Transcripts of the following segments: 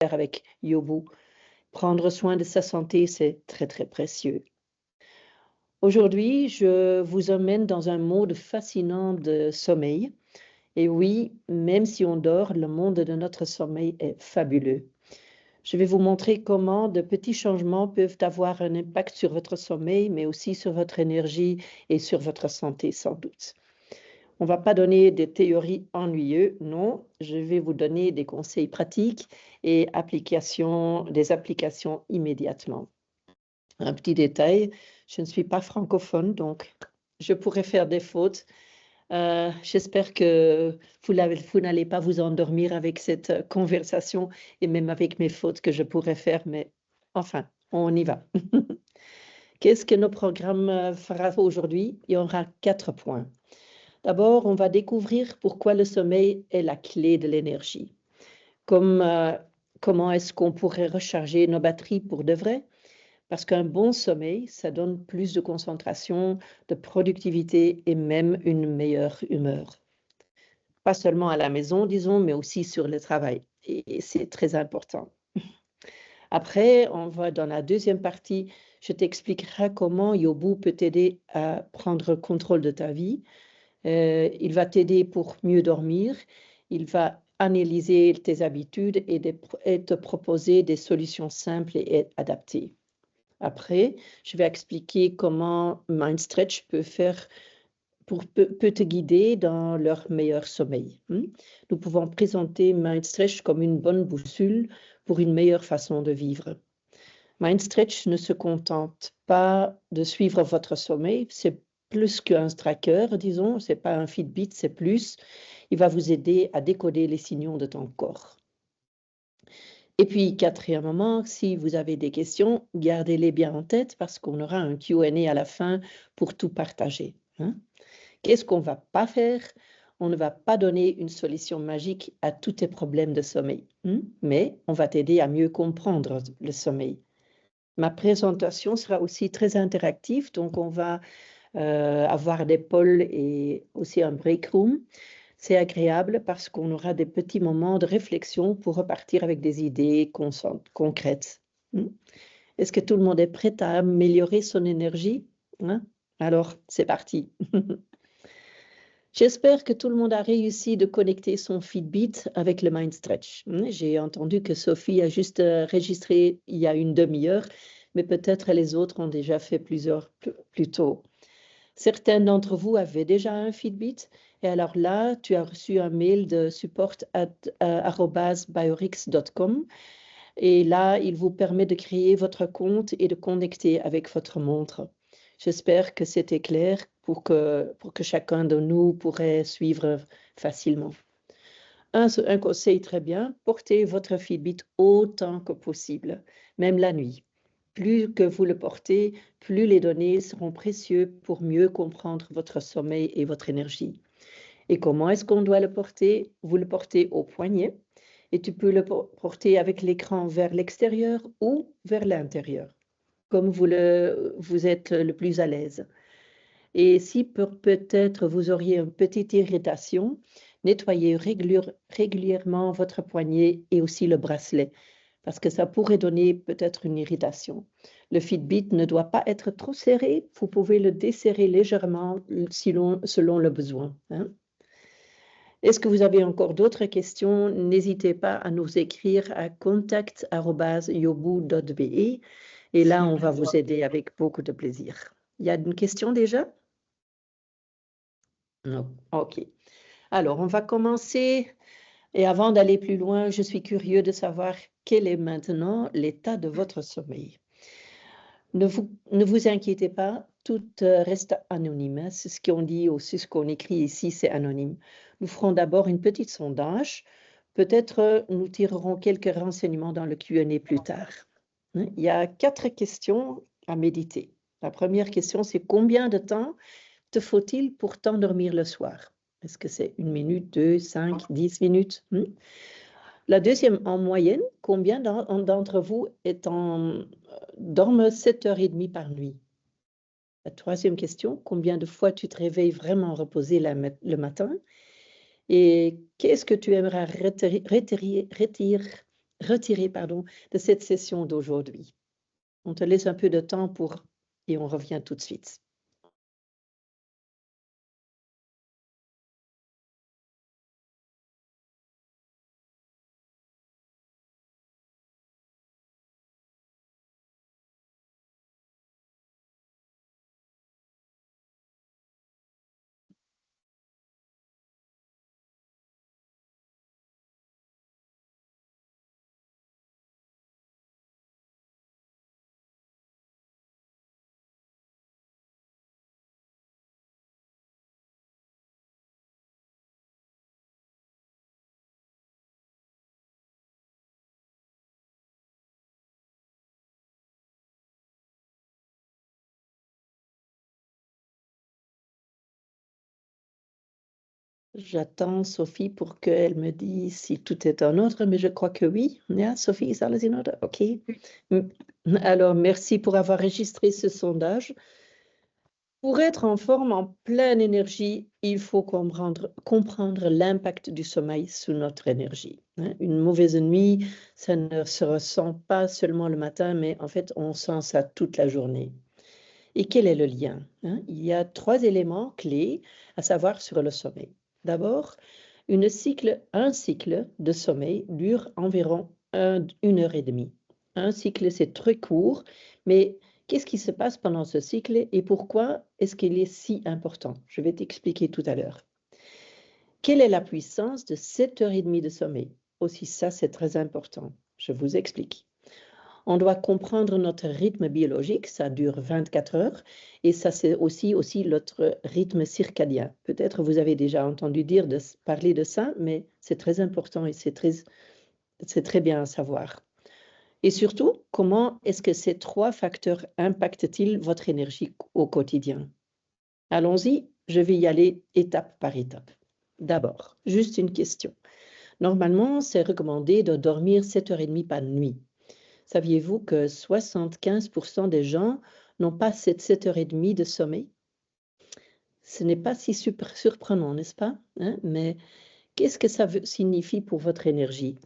avec Yobu. Prendre soin de sa santé, c'est très, très précieux. Aujourd'hui, je vous emmène dans un monde fascinant de sommeil. Et oui, même si on dort, le monde de notre sommeil est fabuleux. Je vais vous montrer comment de petits changements peuvent avoir un impact sur votre sommeil, mais aussi sur votre énergie et sur votre santé, sans doute. On ne va pas donner des théories ennuyeuses, non, je vais vous donner des conseils pratiques et des applications immédiatement. Un petit détail, je ne suis pas francophone, donc je pourrais faire des fautes. J'espère que vous n'allez pas vous endormir avec cette conversation et même avec mes fautes que je pourrais faire, mais enfin, on y va. Qu'est-ce que nos programmes fera aujourd'hui? Il y aura 4 points. D'abord, on va découvrir pourquoi le sommeil est la clé de l'énergie. Comment est-ce qu'on pourrait recharger nos batteries pour de vrai? Parce qu'un bon sommeil, ça donne plus de concentration, de productivité et même une meilleure humeur. Pas seulement à la maison, disons, mais aussi sur le travail. Et c'est très important. Après, on va dans la deuxième partie, je t'expliquerai comment Yobu peut t'aider à prendre contrôle de ta vie. Il va t'aider pour mieux dormir. Il va analyser tes habitudes et te proposer des solutions simples et adaptées. Après, je vais expliquer comment MindStretch peut te guider dans leur meilleur sommeil. Nous pouvons présenter MindStretch comme une bonne boussole pour une meilleure façon de vivre. MindStretch ne se contente pas de suivre votre sommeil, c'est plus qu'un tracker, disons, c'est pas un Fitbit, c'est plus. Il va vous aider à décoder les signaux de ton corps. Et puis, quatrièmement, si vous avez des questions, gardez-les bien en tête parce qu'on aura un Q&A à la fin pour tout partager. Qu'est-ce qu'on ne va pas faire? On ne va pas donner une solution magique à tous tes problèmes de sommeil, mais on va t'aider à mieux comprendre le sommeil. Ma présentation sera aussi très interactive, donc on va avoir des polls et aussi un break room. C'est agréable parce qu'on aura des petits moments de réflexion pour repartir avec des idées concrètes. Est-ce que tout le monde est prêt à améliorer son énergie? Alors, c'est parti. J'espère que tout le monde a réussi de connecter son Fitbit avec le MindStretch. J'ai entendu que Sophie a juste enregistré il y a une demi-heure, mais peut-être les autres ont déjà fait plusieurs plus tôt. Certains d'entre vous avaient déjà un Fitbit, et alors là, tu as reçu un mail de support@biorix.com, et là, il vous permet de créer votre compte et de connecter avec votre montre. J'espère que c'était clair pour que chacun de nous pourrait suivre facilement. Un conseil très bien, portez votre Fitbit autant que possible, même la nuit. Plus que vous le portez, plus les données seront précieuses pour mieux comprendre votre sommeil et votre énergie. Et comment est-ce qu'on doit le porter? Vous le portez au poignet et tu peux le porter avec l'écran vers l'extérieur ou vers l'intérieur, comme vous êtes le plus à l'aise. Et si peut-être vous auriez une petite irritation, nettoyez régulièrement votre poignet et aussi le bracelet, parce que ça pourrait donner peut-être une irritation. Le Fitbit ne doit pas être trop serré, vous pouvez le desserrer légèrement selon le besoin. Est-ce que vous avez encore d'autres questions? N'hésitez pas à nous écrire à contact@yobu.be et là, on va vous aider avec beaucoup de plaisir. Il y a une question déjà? Non. OK. Alors, on va commencer. Et avant d'aller plus loin, je suis curieux de savoir quel est maintenant l'état de votre sommeil. Ne vous inquiétez pas, tout reste anonyme. C'est ce qu'on dit ou c'est ce qu'on écrit ici, c'est anonyme. Nous ferons d'abord une petite sondage. Peut-être nous tirerons quelques renseignements dans le Q&A plus tard. Il y a 4 questions à méditer. La première question, c'est combien de temps te faut-il pour t'endormir le soir? Est-ce que c'est 1 minute, 2, 5, 10 minutes? La deuxième, en moyenne, combien d'entre vous dorment 7h30 par nuit? La troisième question, combien de fois tu te réveilles vraiment reposé le matin? Et qu'est-ce que tu aimerais retirer de cette session d'aujourd'hui. On te laisse un peu de temps et on revient tout de suite. J'attends Sophie pour qu'elle me dise si tout est en ordre, mais je crois que oui. Yeah, Sophie, is alles in ordre? OK. Alors, merci pour avoir enregistré ce sondage. Pour être en forme, en pleine énergie, il faut comprendre l'impact du sommeil sur notre énergie. Une mauvaise nuit, ça ne se ressent pas seulement le matin, mais en fait, on sent ça toute la journée. Et quel est le lien? Il y a 3 éléments clés à savoir sur le sommeil. D'abord, un cycle de sommeil dure environ 1 heure et demie. Un cycle, c'est très court, mais qu'est-ce qui se passe pendant ce cycle et pourquoi est-ce qu'il est si important? Je vais t'expliquer tout à l'heure. Quelle est la puissance de 7 heures et demie de sommeil? Aussi ça, c'est très important. Je vous explique. On doit comprendre notre rythme biologique, ça dure 24 heures, et ça c'est aussi notre rythme circadien. Peut-être vous avez déjà entendu parler de ça, mais c'est très important et c'est très bien à savoir. Et surtout, comment est-ce que ces 3 facteurs impactent-ils votre énergie au quotidien? Allons-y, je vais y aller étape par étape. D'abord, juste une question. Normalement, c'est recommandé de dormir 7h30 par nuit. Saviez-vous que 75% des gens n'ont pas cette 7h30 de sommeil? Ce n'est pas si surprenant, n'est-ce pas? Mais qu'est-ce que ça signifie pour votre énergie?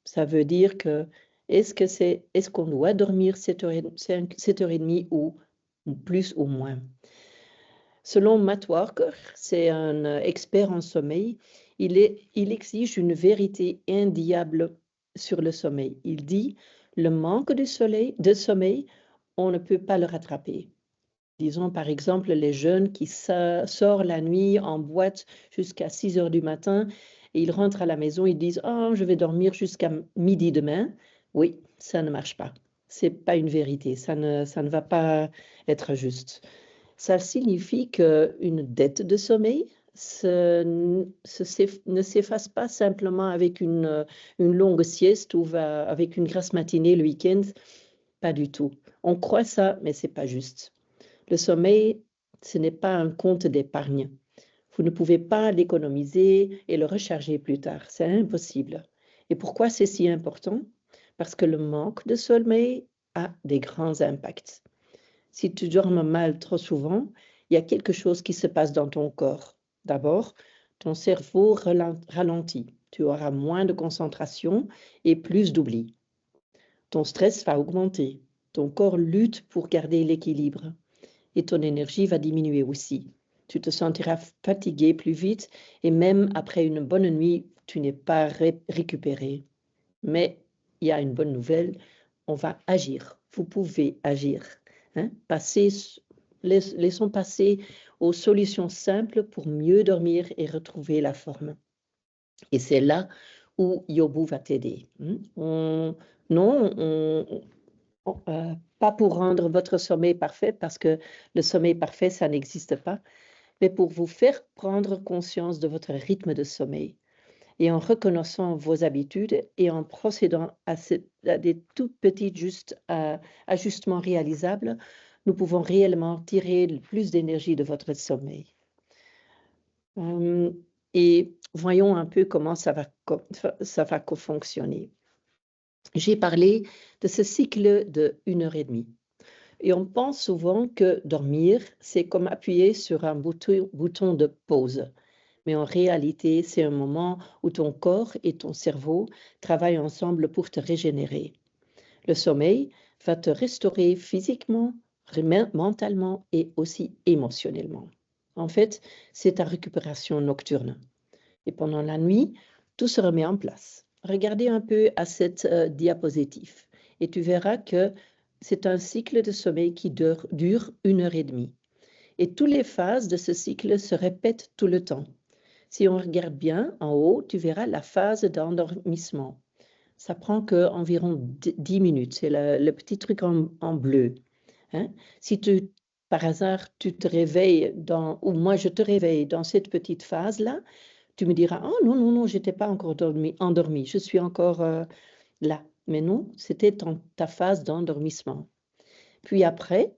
Ça veut dire que est-ce qu'on doit dormir 7h30 ou plus ou moins? Selon Matt Walker, c'est un expert en sommeil, il exige une vérité indéniable sur le sommeil. Il dit, le manque de sommeil, on ne peut pas le rattraper. Disons par exemple les jeunes qui sortent la nuit en boîte jusqu'à 6 heures du matin et ils rentrent à la maison, ils disent « Oh, je vais dormir jusqu'à midi demain ». Oui, ça ne marche pas. C'est pas une vérité, ça ne va pas être juste. Ça signifie qu'une dette de sommeil ne s'efface pas simplement avec une longue sieste ou avec une grasse matinée le week-end. Pas du tout. On croit ça, mais c'est pas juste. Le sommeil, ce n'est pas un compte d'épargne. Vous ne pouvez pas l'économiser et le recharger plus tard. C'est impossible. Et pourquoi c'est si important? Parce que le manque de sommeil a des grands impacts. Si tu dors mal trop souvent, il y a quelque chose qui se passe dans ton corps. D'abord, ton cerveau ralentit. Tu auras moins de concentration et plus d'oubli. Ton stress va augmenter. Ton corps lutte pour garder l'équilibre. Et ton énergie va diminuer aussi. Tu te sentiras fatigué plus vite et même après une bonne nuit, tu n'es pas récupéré. Mais il y a une bonne nouvelle, on va agir. Vous pouvez agir. Laissons passer aux solutions simples pour mieux dormir et retrouver la forme. Et c'est là où Yobu va t'aider. Pas pour rendre votre sommeil parfait, parce que le sommeil parfait, ça n'existe pas, mais pour vous faire prendre conscience de votre rythme de sommeil. Et en reconnaissant vos habitudes et en procédant à des tout petits ajustements réalisables, nous pouvons réellement tirer le plus d'énergie de votre sommeil. Et voyons un peu comment ça va fonctionner. J'ai parlé de ce cycle de 1 heure et demie. Et on pense souvent que dormir, c'est comme appuyer sur un bouton de pause. Mais en réalité, c'est un moment où ton corps et ton cerveau travaillent ensemble pour te régénérer. Le sommeil va te restaurer physiquement, mentalement et aussi émotionnellement. En fait, c'est ta récupération nocturne. Et pendant la nuit, tout se remet en place. Regardez un peu à cette diapositive et tu verras que c'est un cycle de sommeil qui dure 1 heure et demie. Et toutes les phases de ce cycle se répètent tout le temps. Si on regarde bien en haut, tu verras la phase d'endormissement. Ça prend environ 10 minutes. C'est le petit truc en bleu. Hein? Si par hasard, tu te réveilles ou moi je te réveille dans cette petite phase-là, tu me diras, oh non, non, non, je n'étais pas encore endormi, je suis encore là. Mais non, c'était ta phase d'endormissement. Puis après,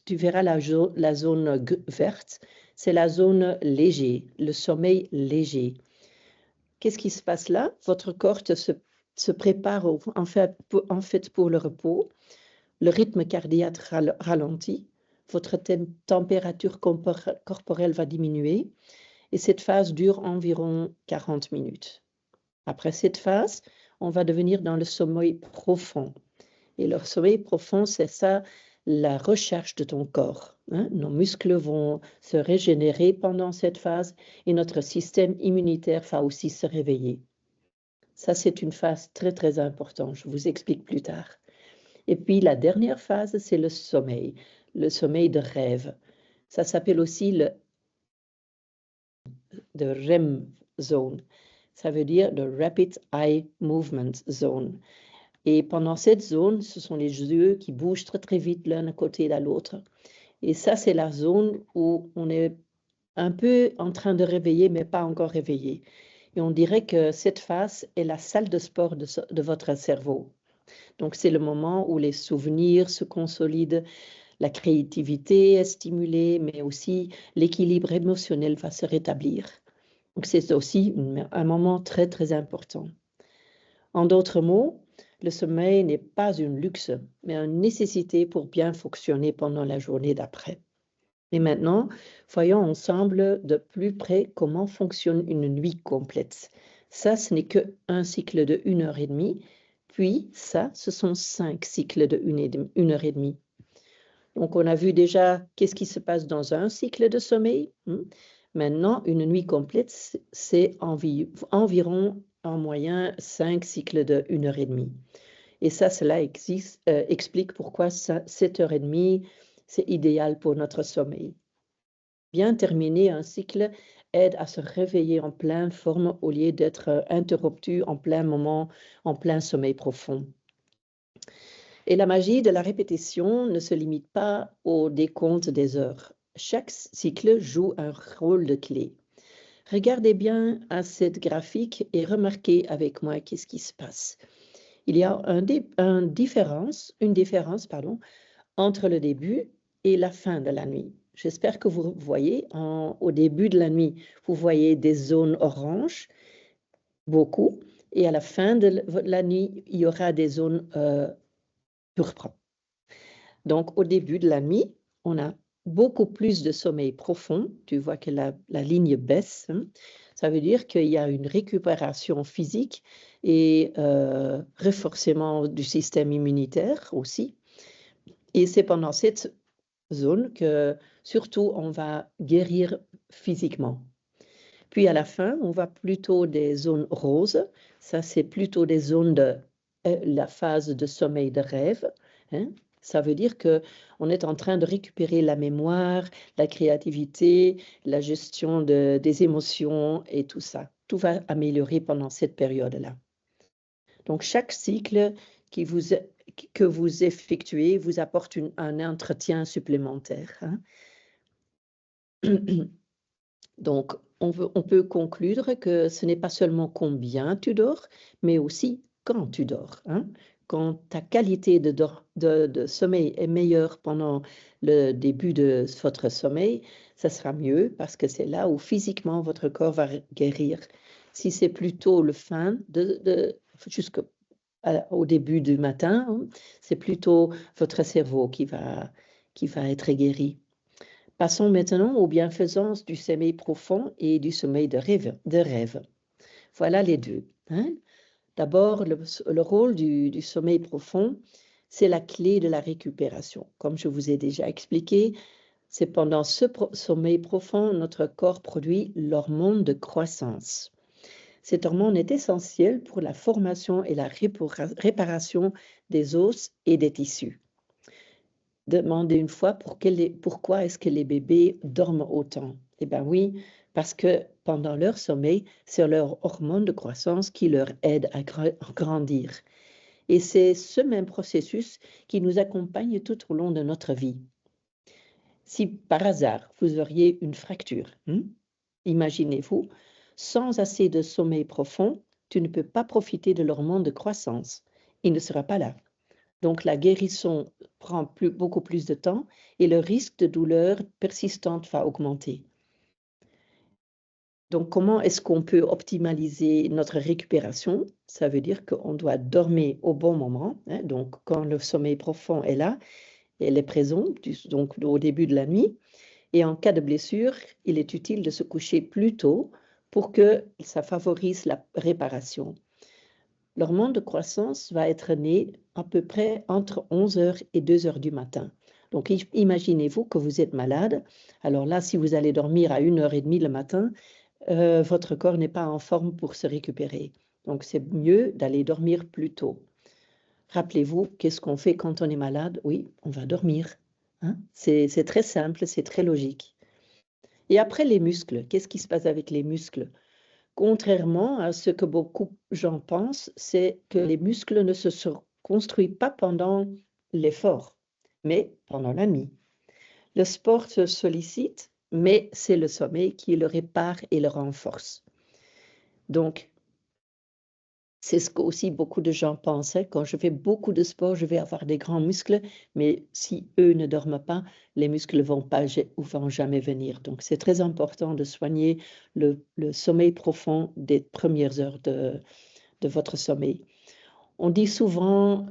tu verras la zone verte, c'est la zone léger, le sommeil léger. Qu'est-ce qui se passe là? Votre corps se prépare en fait pour le repos. Le rythme cardiaque ralentit. Votre température corporelle va diminuer. Et cette phase dure environ 40 minutes. Après cette phase, on va devenir dans le sommeil profond. Et le sommeil profond, c'est ça, la recherche de ton corps. Hein? Nos muscles vont se régénérer pendant cette phase et notre système immunitaire va aussi se réveiller. Ça, c'est une phase très, très importante. Je vous explique plus tard. Et puis, la dernière phase, c'est le sommeil de rêve. Ça s'appelle aussi le REM zone. Ça veut dire le Rapid Eye Movement Zone. Et pendant cette zone, ce sont les yeux qui bougent très, très vite l'un à côté de l'autre. Et ça, c'est la zone où on est un peu en train de réveiller, mais pas encore réveillé. Et on dirait que cette phase est la salle de sport de votre cerveau. Donc, c'est le moment où les souvenirs se consolident, la créativité est stimulée, mais aussi l'équilibre émotionnel va se rétablir. Donc, c'est aussi un moment très, très important. En d'autres mots, le sommeil n'est pas un luxe, mais une nécessité pour bien fonctionner pendant la journée d'après. Et maintenant, voyons ensemble de plus près comment fonctionne une nuit complète. Ça, ce n'est qu'un cycle de 1 heure et demie, puis ça, ce sont 5 cycles de 1 heure et demie. Donc, on a vu déjà qu'est-ce qui se passe dans un cycle de sommeil. Maintenant, une nuit complète, c'est environ en moyenne 5 cycles de 1 heure et demie. Et ça, cela explique pourquoi 7 heures et demie, c'est idéal pour notre sommeil. Bien terminer un cycle aide à se réveiller en pleine forme au lieu d'être interrompu en plein moment, en plein sommeil profond. Et la magie de la répétition ne se limite pas au décompte des heures. Chaque cycle joue un rôle de clé. Regardez bien à cette graphique et remarquez avec moi qu'est-ce qui se passe. Il y a une différence entre le début et la fin de la nuit. J'espère que vous voyez, au début de la nuit, vous voyez des zones oranges, beaucoup, et à la fin de la nuit, il y aura des zones pourpres. Donc, au début de la nuit, on a beaucoup plus de sommeil profond. Tu vois que la ligne baisse. Hein. Ça veut dire qu'il y a une récupération physique et renforcement du système immunitaire aussi. Et c'est pendant cette zone que surtout on va guérir physiquement. Puis à la fin, on va plutôt des zones roses. Ça, c'est plutôt des zones de la phase de sommeil de rêve. Hein. Ça veut dire qu'on est en train de récupérer la mémoire, la créativité, la gestion des émotions et tout ça. Tout va améliorer pendant cette période-là. Donc, chaque cycle que vous effectuez vous apporte un entretien supplémentaire. Hein. Donc, on peut conclure que ce n'est pas seulement combien tu dors, mais aussi quand tu dors. Hein. Quand ta qualité de sommeil est meilleure pendant le début de votre sommeil, ça sera mieux parce que c'est là où physiquement votre corps va guérir. Si c'est plutôt le fin jusqu'au début du matin, hein, c'est plutôt votre cerveau qui va être guéri. Passons maintenant aux bienfaisances du sommeil profond et du sommeil de rêve. Voilà les deux. Hein. D'abord, le rôle du sommeil profond, c'est la clé de la récupération. Comme je vous ai déjà expliqué, c'est pendant ce sommeil profond, notre corps produit l'hormone de croissance. Cette hormone est essentielle pour la formation et la réparation des os et des tissus. Demandez une fois pourquoi est-ce que les bébés dorment autant. Eh bien oui, parce que pendant leur sommeil, c'est leur hormone de croissance qui leur aide à grandir. Et c'est ce même processus qui nous accompagne tout au long de notre vie. Si par hasard vous auriez une fracture, imaginez-vous, sans assez de sommeil profond, tu ne peux pas profiter de l'hormone de croissance. Il ne sera pas là. Donc la guérison prend beaucoup plus de temps et le risque de douleur persistante va augmenter. Donc comment est-ce qu'on peut optimaliser notre récupération? Ça veut dire qu'on doit dormir au bon moment. Hein, donc quand le sommeil profond est là, elle est présente, donc au début de la nuit. Et en cas de blessure, il est utile de se coucher plus tôt pour que ça favorise la réparation. L'hormone de croissance va être née à peu près entre 11h et 2h du matin. Donc imaginez-vous que vous êtes malade. Alors là, si vous allez dormir à 1h30 le matin, votre corps n'est pas en forme pour se récupérer. Donc c'est mieux d'aller dormir plus tôt. Rappelez-vous, qu'est-ce qu'on fait quand on est malade? Oui, on va dormir. Hein? C'est très simple, c'est très logique. Et après les muscles, qu'est-ce qui se passe avec les muscles? Contrairement à ce que beaucoup de gens pensent, c'est que les muscles ne se construisent pas pendant l'effort, mais pendant la nuit. Le sport se sollicite, mais c'est le sommeil qui le répare et le renforce. Donc, c'est ce qu'aussi beaucoup de gens pensent. Hein. Quand je fais beaucoup de sport, je vais avoir des grands muscles, mais si eux ne dorment pas, les muscles ne vont jamais venir. Donc, c'est très important de soigner le sommeil profond des premières heures de votre sommeil. On dit souvent,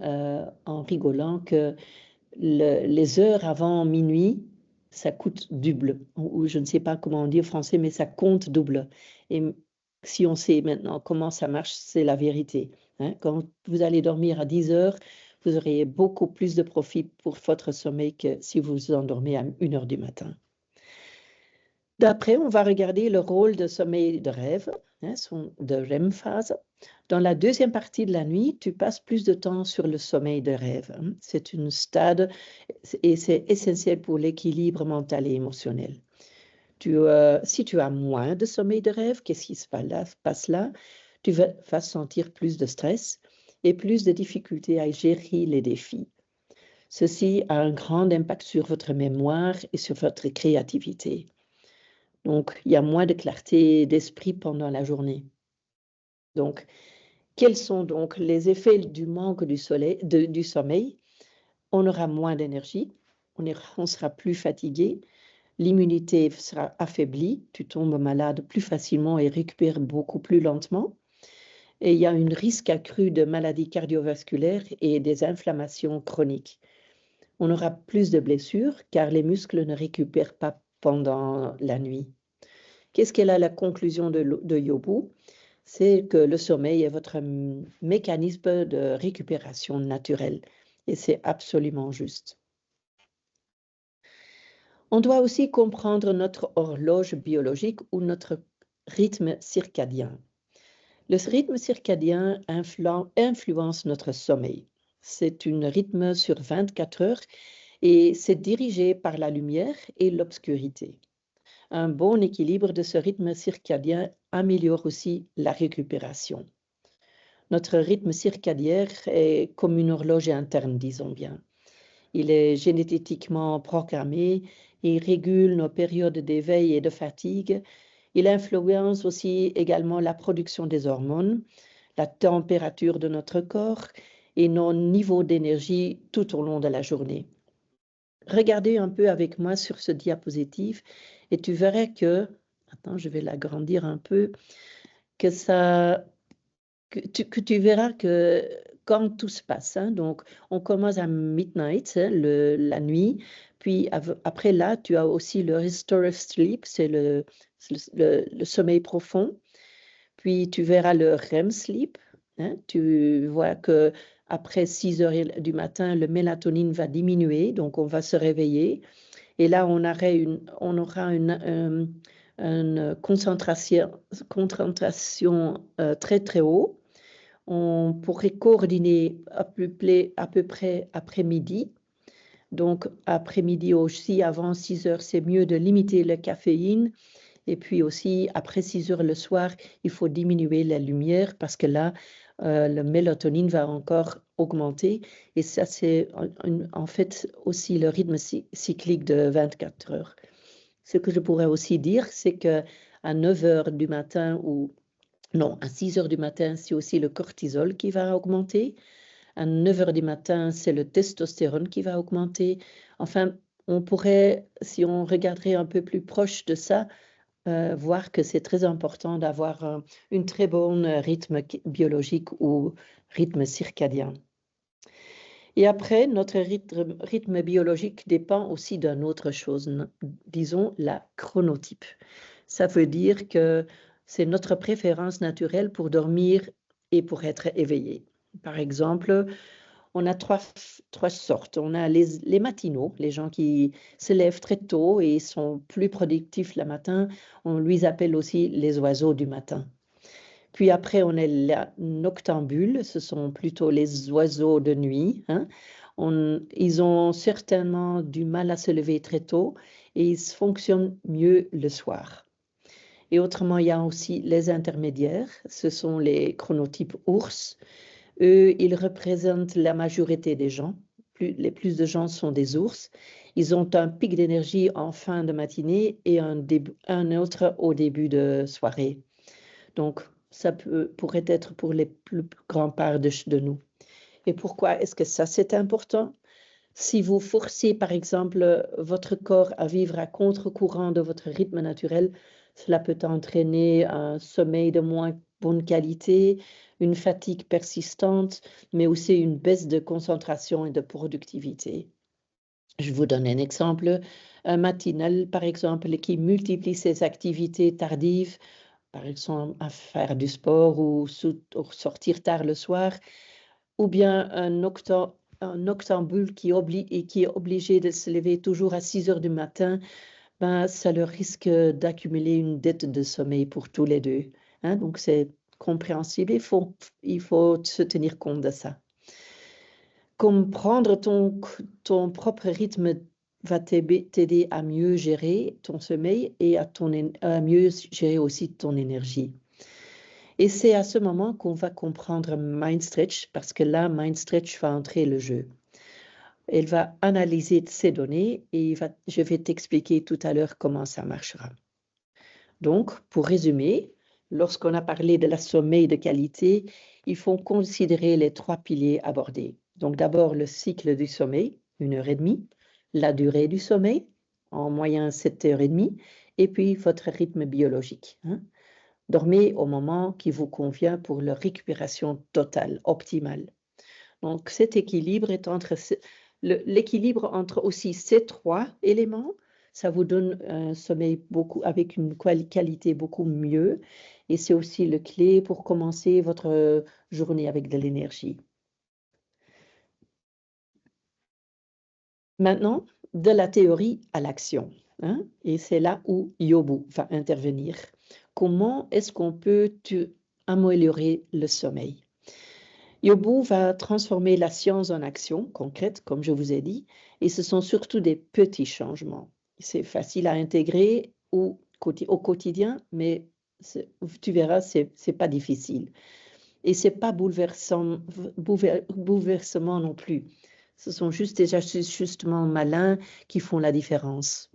en rigolant, que les heures avant minuit, ça coûte double, ou je ne sais pas comment on dit en français, mais ça compte double. Et si on sait maintenant comment ça marche, c'est la vérité. Hein. Quand vous allez dormir à 10 heures, vous aurez beaucoup plus de profit pour votre sommeil que si vous vous endormez à 1h du matin. D'après, on va regarder le rôle de sommeil de rêve, hein, de REM-phase. Dans la deuxième partie de la nuit, tu passes plus de temps sur le sommeil de rêve. Hein. C'est une stade et c'est essentiel pour l'équilibre mental et émotionnel. Si tu as moins de sommeil de rêve, qu'est-ce qui se passe là? Tu vas sentir plus de stress et plus de difficultés à gérer les défis. Ceci a un grand impact sur votre mémoire et sur votre créativité. Donc, il y a moins de clarté d'esprit pendant la journée. Donc, quels sont donc les effets du manque du sommeil? On aura moins d'énergie, on sera plus fatigué, l'immunité sera affaiblie, tu tombes malade plus facilement et récupères beaucoup plus lentement. Et il y a un risque accru de maladies cardiovasculaires et des inflammations chroniques. On aura plus de blessures car les muscles ne récupèrent pas pendant la nuit. Qu'est-ce qu'elle a la conclusion de Yobu? C'est que le sommeil est votre mécanisme de récupération naturelle. Et c'est absolument juste. On doit aussi comprendre notre horloge biologique ou notre rythme circadien. Le rythme circadien influence notre sommeil. C'est un rythme sur 24 heures et c'est dirigé par la lumière et l'obscurité. Un bon équilibre de ce rythme circadien améliore aussi la récupération. Notre rythme circadien est comme une horloge interne, disons bien. Il est génétiquement programmé, il régule nos périodes d'éveil et de fatigue. Il influence aussi également la production des hormones, la température de notre corps et nos niveaux d'énergie tout au long de la journée. Regardez un peu avec moi sur ce diapositive et tu verras que, attends, je vais l'agrandir un peu, que tu verras que quand tout se passe. Hein. Donc, on commence à midnight, hein, la nuit. Puis après là, tu as aussi le restorative sleep, c'est le sommeil profond. Puis tu verras le REM sleep. Hein. Tu vois que après 6 heures du matin, le mélatonine va diminuer, donc on va se réveiller. Et là, on aura une concentration très, très haut. On pourrait coordonner à peu près après-midi. Donc, après-midi aussi, avant 6 heures, c'est mieux de limiter la caféine. Et puis aussi, après 6 heures le soir, il faut diminuer la lumière parce que là, le mélatonine va encore augmenter. Et ça, c'est en fait aussi le rythme cyclique de 24 heures. Ce que je pourrais aussi dire, c'est qu'à 9 heures du matin non, à 6 heures du matin, c'est aussi le cortisol qui va augmenter. À 9 heures du matin, c'est le testostérone qui va augmenter. Enfin, on pourrait, si on regarderait un peu plus proche de ça, voir que c'est très important d'avoir une très bonne rythme biologique ou rythme circadien. Et après, notre rythme biologique dépend aussi d'une autre chose, disons la chronotype. Ça veut dire que c'est notre préférence naturelle pour dormir et pour être éveillé. Par exemple, on a trois sortes. On a les matinaux, les gens qui se lèvent très tôt et sont plus productifs le matin. On les appelle aussi les oiseaux du matin. Puis après, on a les noctambules, ce sont plutôt les oiseaux de nuit. Hein. Ils ont certainement du mal à se lever très tôt et ils fonctionnent mieux le soir. Et autrement, il y a aussi les intermédiaires, ce sont les chronotypes ours. Eux, ils représentent la majorité des gens. Les plus de gens sont des ours. Ils ont un pic d'énergie en fin de matinée et un autre au début de soirée. Donc, ça pourrait être pour les plus grands parts de nous. Et pourquoi est-ce que ça, c'est important? Si vous forcez, par exemple, votre corps à vivre à contre-courant de votre rythme naturel, cela peut entraîner un sommeil de moins bonne qualité, une fatigue persistante, mais aussi une baisse de concentration et de productivité. Je vous donne un exemple. Un matinal, par exemple, qui multiplie ses activités tardives, par exemple à faire du sport ou sortir tard le soir, ou bien un noctambule qui est obligé de se lever toujours à 6 heures du matin, ben, ça leur risque d'accumuler une dette de sommeil pour tous les deux. Hein? Donc, c'est compréhensible. Il faut se tenir compte de ça. Comprendre ton propre rythme va t'aider à mieux gérer ton sommeil et à mieux gérer aussi ton énergie. Et c'est à ce moment qu'on va comprendre MindStretch, parce que là, MindStretch va entrer le jeu. Elle va analyser ces données et je vais t'expliquer tout à l'heure comment ça marchera. Donc, pour résumer, lorsqu'on a parlé de la sommeil de qualité, il faut considérer les 3 piliers abordés. Donc, d'abord, le cycle du sommeil, 1h30, la durée du sommeil, en moyenne 7h30, et puis votre rythme biologique. Hein. Dormez au moment qui vous convient pour la récupération totale, optimale. Donc, cet équilibre est l'équilibre entre aussi ces 3 éléments. Ça vous donne un sommeil avec une qualité beaucoup mieux. Et c'est aussi le clé pour commencer votre journée avec de l'énergie. Maintenant, de la théorie à l'action. Hein? Et c'est là où Yobu va intervenir. Comment est-ce qu'on peut améliorer le sommeil? Yobu va transformer la science en action concrète, comme je vous ai dit, et ce sont surtout des petits changements. C'est facile à intégrer au quotidien, mais tu verras, c'est pas difficile. Et c'est pas bouleversement non plus. Ce sont juste des ajustements malins qui font la différence.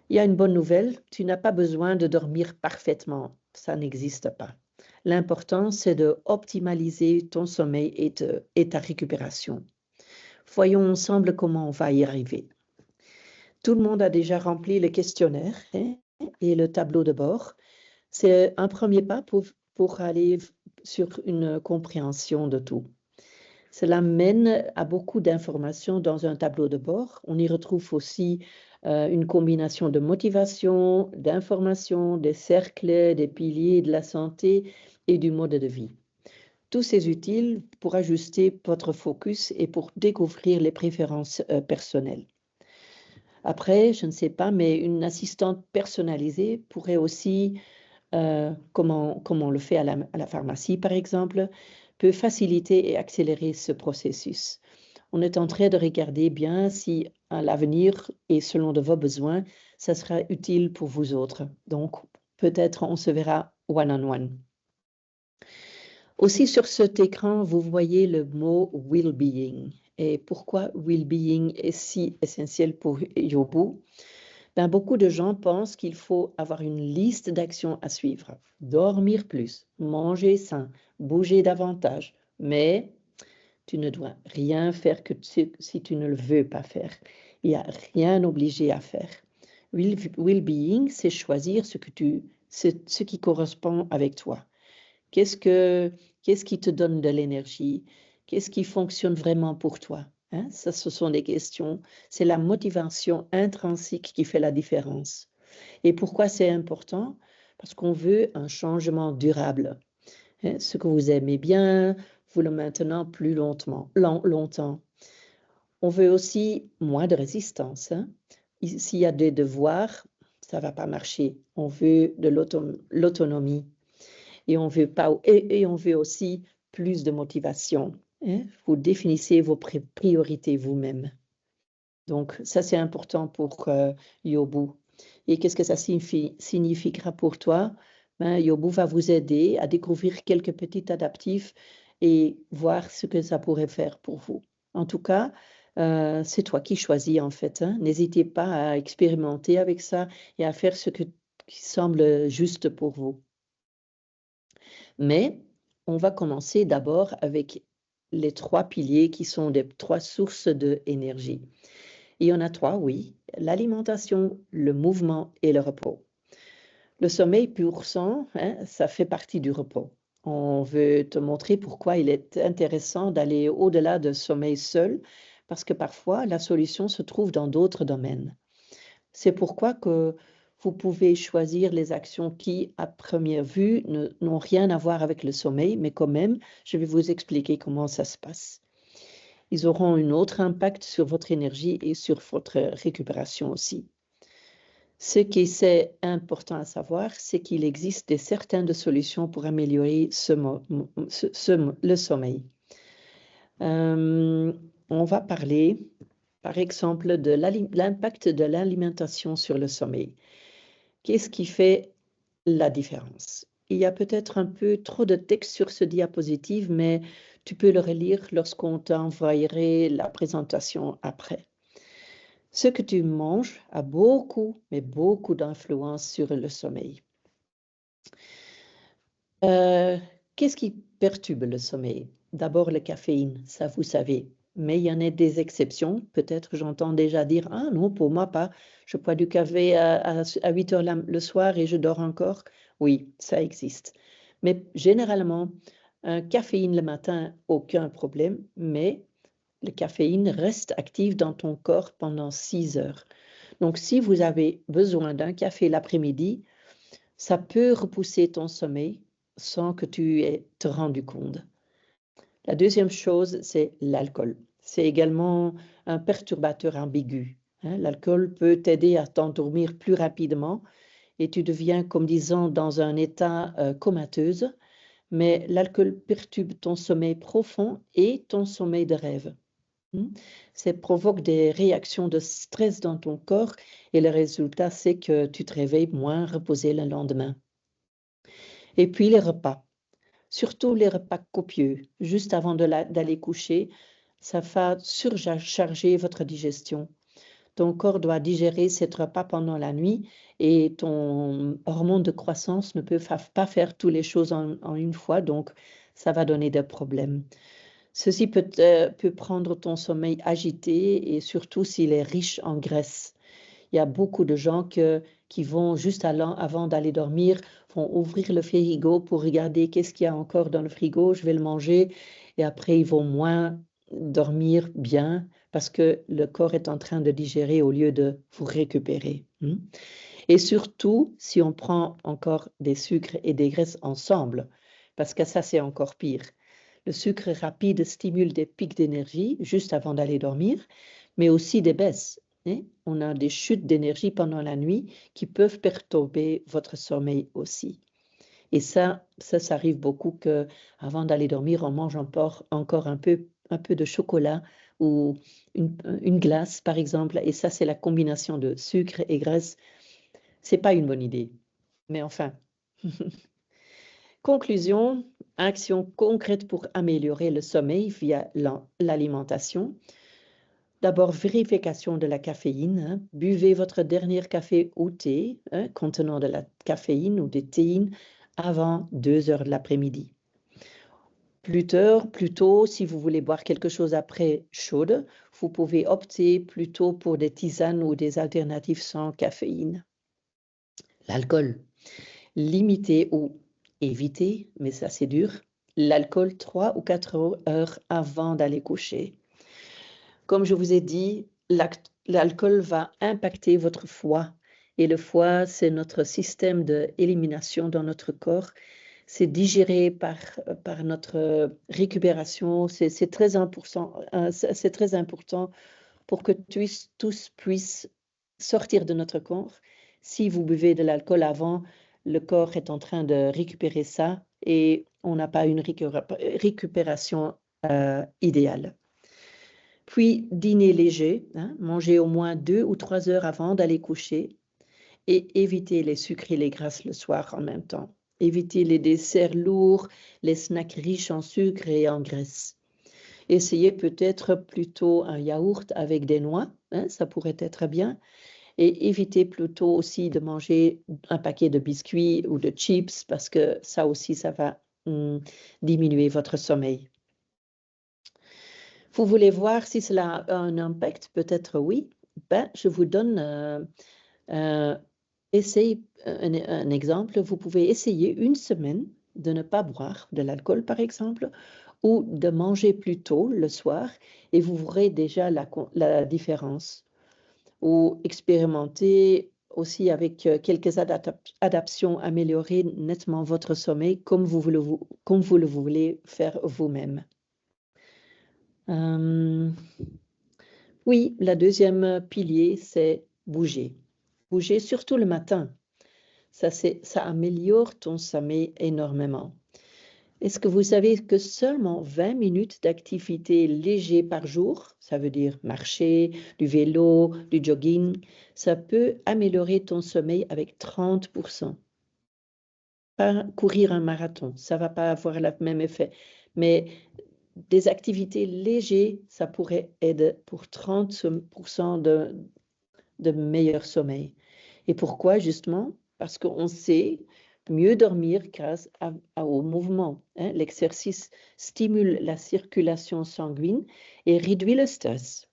Il y a une bonne nouvelle, tu n'as pas besoin de dormir parfaitement, ça n'existe pas. L'important, c'est de optimaliser ton sommeil et ta récupération. Voyons ensemble comment on va y arriver. Tout le monde a déjà rempli le questionnaire et le tableau de bord. C'est un premier pas pour aller sur une compréhension de tout. Cela mène à beaucoup d'informations dans un tableau de bord. On y retrouve aussi une combination de motivation, d'informations, des cercles, des piliers de la santé et du mode de vie. Tous ces utiles pour ajuster votre focus et pour découvrir les préférences personnelles. Après, je ne sais pas, mais une assistante personnalisée pourrait aussi, comme on le fait à la pharmacie par exemple, peut faciliter et accélérer ce processus. On est en train de regarder bien si à l'avenir et selon de vos besoins, ça sera utile pour vous autres. Donc, peut-être on se verra one-on-one. Aussi sur cet écran, vous voyez le mot well-being. Et pourquoi well-being est si essentiel pour Yobu? Ben, beaucoup de gens pensent qu'il faut avoir une liste d'actions à suivre. Dormir plus, manger sain, bouger davantage. Mais tu ne dois rien faire si tu ne le veux pas faire. Il n'y a rien obligé à faire. Well-being, c'est choisir ce qui correspond avec toi. Qu'est-ce qui te donne de l'énergie? Qu'est-ce qui fonctionne vraiment pour toi? Hein? Ça, ce sont des questions. C'est la motivation intrinsèque qui fait la différence. Et pourquoi c'est important? Parce qu'on veut un changement durable. Hein? Ce que vous aimez bien, vous le maintenez plus longtemps. On veut aussi moins de résistance. Hein? S'il y a des devoirs, ça ne va pas marcher. On veut de l'autonomie. Et on veut aussi plus de motivation. Hein? Vous définissez vos priorités vous-même. Donc, ça, c'est important pour Yobu. Et qu'est-ce que ça signifiera pour toi? Ben, Yobu va vous aider à découvrir quelques petits adaptifs et voir ce que ça pourrait faire pour vous. En tout cas, c'est toi qui choisis en fait. Hein? N'hésitez pas à expérimenter avec ça et à faire ce qui semble juste pour vous. Mais on va commencer d'abord avec les 3 piliers qui sont des 3 sources d'énergie. Il y en a 3, oui, l'alimentation, le mouvement et le repos. Le sommeil pur sang, hein, ça fait partie du repos. On veut te montrer pourquoi il est intéressant d'aller au-delà de sommeil seul, parce que parfois la solution se trouve dans d'autres domaines. C'est pourquoi que vous pouvez choisir les actions qui, à première vue, n'ont rien à voir avec le sommeil, mais quand même, je vais vous expliquer comment ça se passe. Ils auront un autre impact sur votre énergie et sur votre récupération aussi. Ce qui est important à savoir, c'est qu'il existe certaines solutions pour améliorer le sommeil. On va parler, par exemple, de l'impact de l'alimentation sur le sommeil. Qu'est-ce qui fait la différence? Il y a peut-être un peu trop de texte sur ce diapositive, mais tu peux le relire lorsqu'on t'envoyerait la présentation après. Ce que tu manges a beaucoup, mais beaucoup d'influence sur le sommeil. Qu'est-ce qui perturbe le sommeil? D'abord, la caféine, ça vous savez. Mais il y en a des exceptions. Peut-être j'entends déjà dire, ah non, pour moi pas. Je bois du café à 8 heures le soir et je dors encore. Oui, ça existe. Mais généralement, un caféine le matin, aucun problème. Mais le caféine reste actif dans ton corps pendant 6 heures. Donc, si vous avez besoin d'un café l'après-midi, ça peut repousser ton sommeil sans que tu aies te rendu compte. La deuxième chose, c'est l'alcool. C'est également un perturbateur ambigu. Hein? L'alcool peut t'aider à t'endormir plus rapidement et tu deviens, comme disons, dans un état comateuse, mais l'alcool perturbe ton sommeil profond et ton sommeil de rêve. Ça provoque des réactions de stress dans ton corps et le résultat, c'est que tu te réveilles moins reposé le lendemain. Et puis les repas, surtout les repas copieux, juste avant d'aller coucher, ça va surcharger votre digestion. Ton corps doit digérer ces repas pendant la nuit et ton hormone de croissance ne peut pas faire toutes les choses en une fois, donc ça va donner des problèmes. Ceci peut prendre ton sommeil agité et surtout s'il est riche en graisse. Il y a beaucoup de gens qui vont juste avant d'aller dormir, vont ouvrir le frigo pour regarder qu'est-ce qu'il y a encore dans le frigo, je vais le manger. et après, ils vont moins dormir bien parce que le corps est en train de digérer au lieu de vous récupérer. Et surtout, si on prend encore des sucres et des graisses ensemble, parce que ça, c'est encore pire. Le sucre rapide stimule des pics d'énergie juste avant d'aller dormir, mais aussi des baisses. On a des chutes d'énergie pendant la nuit qui peuvent perturber votre sommeil aussi. Et ça arrive beaucoup qu'avant d'aller dormir, on mange encore un peu de chocolat ou une glace, par exemple. Et ça, c'est la combinaison de sucre et graisse. C'est pas une bonne idée. Mais enfin. Conclusion, action concrète pour améliorer le sommeil via l'alimentation. D'abord, vérification de la caféine. Buvez votre dernier café ou thé contenant de la caféine ou de théine avant 2 heures de l'après-midi. Plutôt, si vous voulez boire quelque chose après chaude, vous pouvez opter plutôt pour des tisanes ou des alternatives sans caféine. L'alcool. Limitez ou évitez, mais ça c'est dur, l'alcool 3 ou 4 heures avant d'aller coucher. Comme je vous ai dit, l'alcool va impacter votre foie. Et le foie, c'est notre système d'élimination dans notre corps. C'est digéré par notre récupération. C'est très important pour que tous puissent sortir de notre corps. Si vous buvez de l'alcool avant, le corps est en train de récupérer ça et on n'a pas une récupération idéale. Puis, dîner léger, manger au moins 2 ou 3 heures avant d'aller coucher et éviter les sucres et les grasses le soir en même temps. Éviter les desserts lourds, les snacks riches en sucre et en graisse. Essayez peut-être plutôt un yaourt avec des noix, ça pourrait être bien. Et évitez plutôt aussi de manger un paquet de biscuits ou de chips parce que ça aussi, ça va diminuer votre sommeil. Vous voulez voir si cela a un impact? Peut-être oui. Je vous donne un exemple. Vous pouvez essayer une semaine de ne pas boire de l'alcool, par exemple, ou de manger plus tôt le soir et vous verrez déjà la différence. Ou expérimenter aussi avec quelques adaptations, améliorer nettement votre sommeil comme vous le voulez faire vous-même. Oui, la deuxième pilier, c'est bouger. Bouger surtout le matin. Ça améliore ton sommeil énormément. Est-ce que vous savez que seulement 20 minutes d'activité légère par jour, ça veut dire marcher, du vélo, du jogging, ça peut améliorer ton sommeil avec 30%. Pas courir un marathon, ça ne va pas avoir le même effet, mais des activités légères, ça pourrait aider pour 30% de meilleur sommeil. Et pourquoi justement? Parce qu'on sait mieux dormir grâce au mouvement. L'exercice stimule la circulation sanguine et réduit le stress.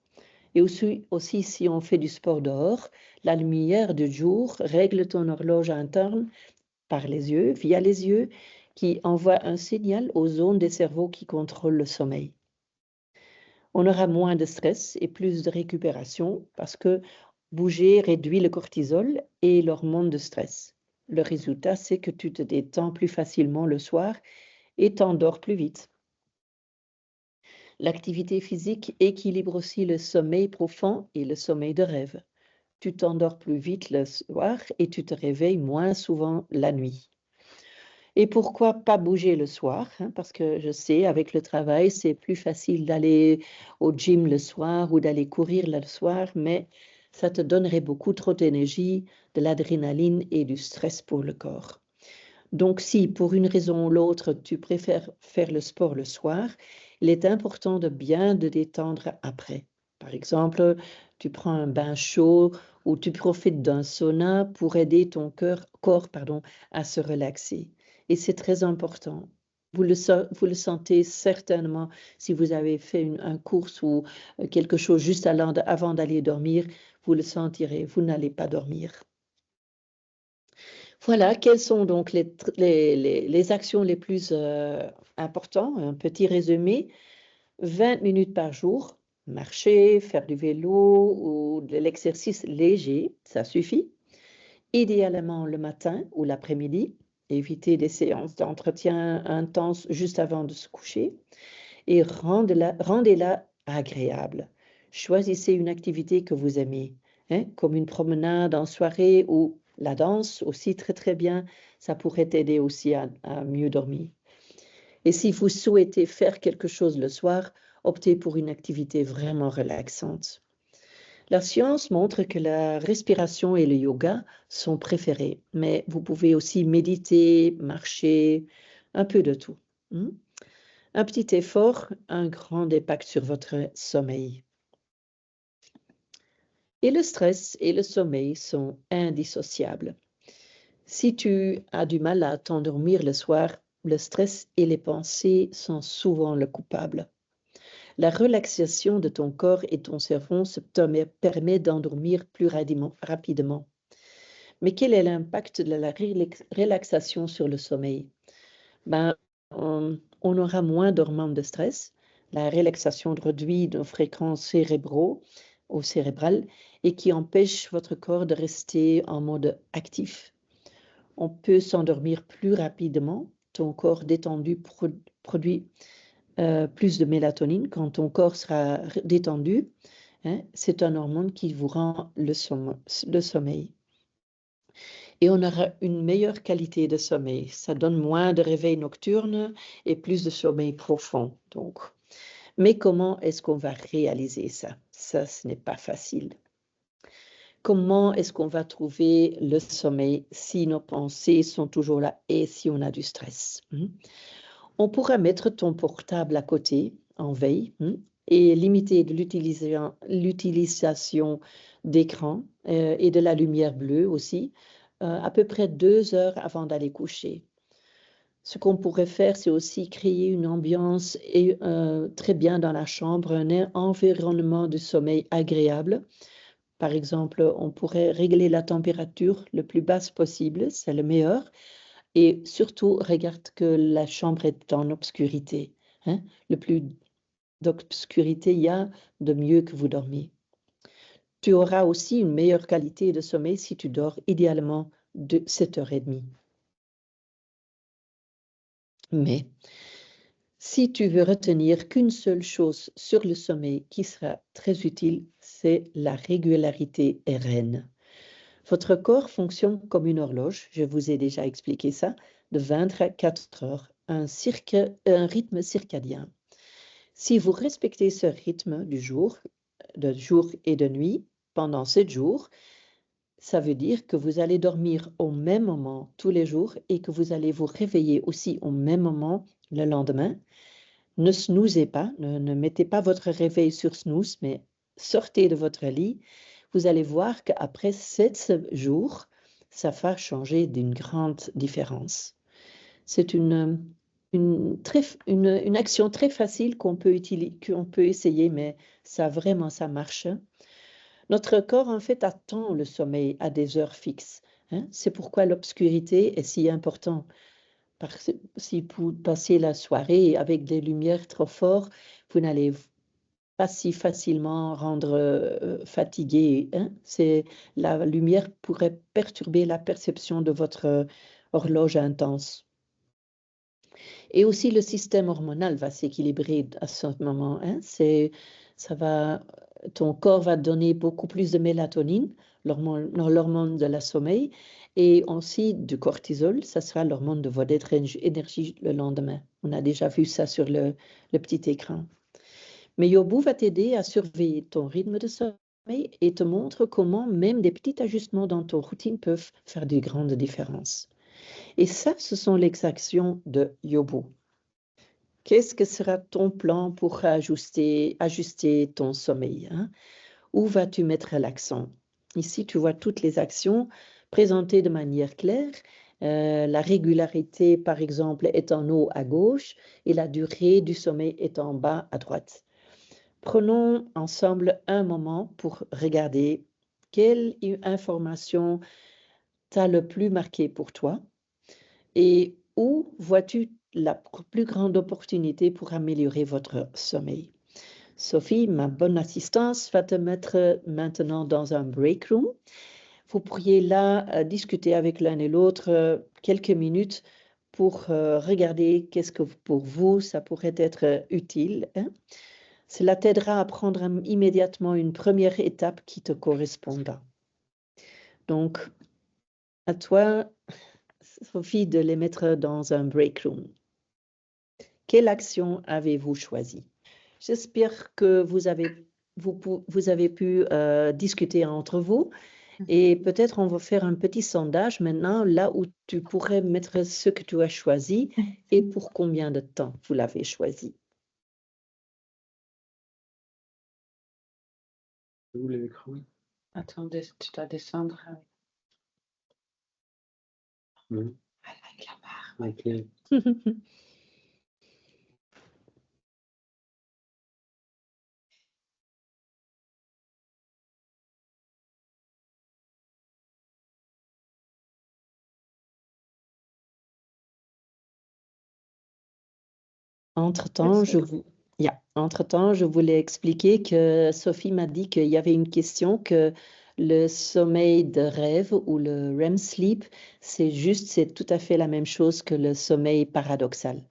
Et aussi, si on fait du sport dehors, la lumière du jour règle ton horloge interne par les yeux, via les yeux, qui envoie un signal aux zones des cerveaux qui contrôlent le sommeil. On aura moins de stress et plus de récupération parce que bouger réduit le cortisol et l'hormone de stress. Le résultat, c'est que tu te détends plus facilement le soir et t'endors plus vite. L'activité physique équilibre aussi le sommeil profond et le sommeil de rêve. Tu t'endors plus vite le soir et tu te réveilles moins souvent la nuit. Et pourquoi pas bouger le soir? Parce que je sais, avec le travail, c'est plus facile d'aller au gym le soir ou d'aller courir le soir, mais ça te donnerait beaucoup trop d'énergie, de l'adrénaline et du stress pour le corps. Donc, si pour une raison ou l'autre, tu préfères faire le sport le soir, il est important de bien te détendre après. Par exemple, tu prends un bain chaud ou tu profites d'un sauna pour aider ton corps à se relaxer. Et c'est très important. Vous le sentez certainement si vous avez fait une course ou quelque chose juste avant d'aller dormir, vous le sentirez, vous n'allez pas dormir. Voilà, quelles sont donc les actions les plus importantes? Un petit résumé, 20 minutes par jour, marcher, faire du vélo ou de l'exercice léger, ça suffit. Idéalement le matin ou l'après-midi, éviter des séances d'entretien intenses juste avant de se coucher et rendez-la agréable. Choisissez une activité que vous aimez, hein, comme une promenade en soirée ou la danse aussi très bien, ça pourrait aider aussi à mieux dormir. Et si vous souhaitez faire quelque chose le soir, optez pour une activité vraiment relaxante. La science montre que la respiration et le yoga sont préférés, mais vous pouvez aussi méditer, marcher, un peu de tout. Hmm? Un petit effort, un grand impact sur votre sommeil. Et le stress et le sommeil sont indissociables. Si tu as du mal à t'endormir le soir, le stress et les pensées sont souvent le coupable. La relaxation de ton corps et ton cerveau te permet d'endormir plus rapidement. Mais quel est l'impact de la relaxation sur le sommeil? Ben, on aura moins d'hormones de stress. La relaxation réduit nos fréquences cérébrales et qui empêche votre corps de rester en mode actif. On peut s'endormir plus rapidement. Ton corps détendu produit plus de mélatonine quand ton corps sera détendu. Hein, c'est un hormone qui vous rend le sommeil. Et on aura une meilleure qualité de sommeil. Ça donne moins de réveils nocturnes et plus de sommeil profond. Donc. Mais comment est-ce qu'on va réaliser ça? Ça, ce n'est pas facile. Comment est-ce qu'on va trouver le sommeil si nos pensées sont toujours là et si on a du stress? On pourra mettre ton portable à côté en veille et limiter l'utilisation d'écran et de la lumière bleue aussi, à peu près 2 heures avant d'aller coucher. Ce qu'on pourrait faire, c'est aussi créer une ambiance très bien dans la chambre, un environnement de sommeil agréable. Par exemple, on pourrait régler la température le plus basse possible, c'est le meilleur. Et surtout, regarde que la chambre est en obscurité. Hein. Le plus d'obscurité il y a, de mieux que vous dormez. Tu auras aussi une meilleure qualité de sommeil si tu dors idéalement de 7h30. Mais si tu veux retenir qu'une seule chose sur le sommeil qui sera très utile, c'est la régularité est reine. Votre corps fonctionne comme une horloge, je vous ai déjà expliqué ça, de 24 heures, un rythme circadien. Si vous respectez ce rythme du jour, de jour et de nuit, pendant 7 jours, ça veut dire que vous allez dormir au même moment tous les jours et que vous allez vous réveiller aussi au même moment le lendemain. Ne snoozez pas, ne mettez pas votre réveil sur snooze, mais sortez de votre lit. Vous allez voir qu'après 7 jours, ça va changer d'une grande différence. C'est une action très facile qu'on peut essayer, mais ça vraiment, ça marche. Notre corps, en fait, attend le sommeil à des heures fixes. Hein. C'est pourquoi l'obscurité est si importante. Parce que si vous passez la soirée avec des lumières trop fortes, vous n'allez pas si facilement rendre fatigué. Hein. La lumière pourrait perturber la perception de votre horloge intense. Et aussi, le système hormonal va s'équilibrer à ce moment. Hein. Ton corps va donner beaucoup plus de mélatonine, l'hormone de la sommeil, et aussi du cortisol, ça sera l'hormone de votre énergie le lendemain. On a déjà vu ça sur le petit écran. Mais Yobu va t'aider à surveiller ton rythme de sommeil et te montre comment même des petits ajustements dans ton routine peuvent faire de grandes différences. Et ça, ce sont les actions de Yobu. Qu'est-ce que sera ton plan pour ajuster ton sommeil? Hein? Où vas-tu mettre l'accent? Ici, tu vois toutes les actions présentées de manière claire. La régularité, par exemple, est en haut à gauche et la durée du sommeil est en bas à droite. Prenons ensemble un moment pour regarder quelle information t'a le plus marqué pour toi et où vois-tu la plus grande opportunité pour améliorer votre sommeil? Sophie, ma bonne assistance, va te mettre maintenant dans un break room. Vous pourriez là discuter avec l'un et l'autre quelques minutes pour regarder qu'est-ce que pour vous, ça pourrait être utile, hein. Cela t'aidera à prendre immédiatement une première étape qui te correspondra. Donc, à toi, Sophie, de les mettre dans un break room. Quelle action avez-vous choisi? J'espère que vous avez pu discuter entre vous et peut-être on va faire un petit sondage maintenant, là où tu pourrais mettre ce que tu as choisi et pour combien de temps vous l'avez choisi. Où l'écran? Attends, tu dois descendre. Oui. Avec la barre. Ok. Entre-temps, je voulais expliquer que Sophie m'a dit qu'il y avait une question que le sommeil de rêve ou le REM sleep, c'est tout à fait la même chose que le sommeil paradoxal.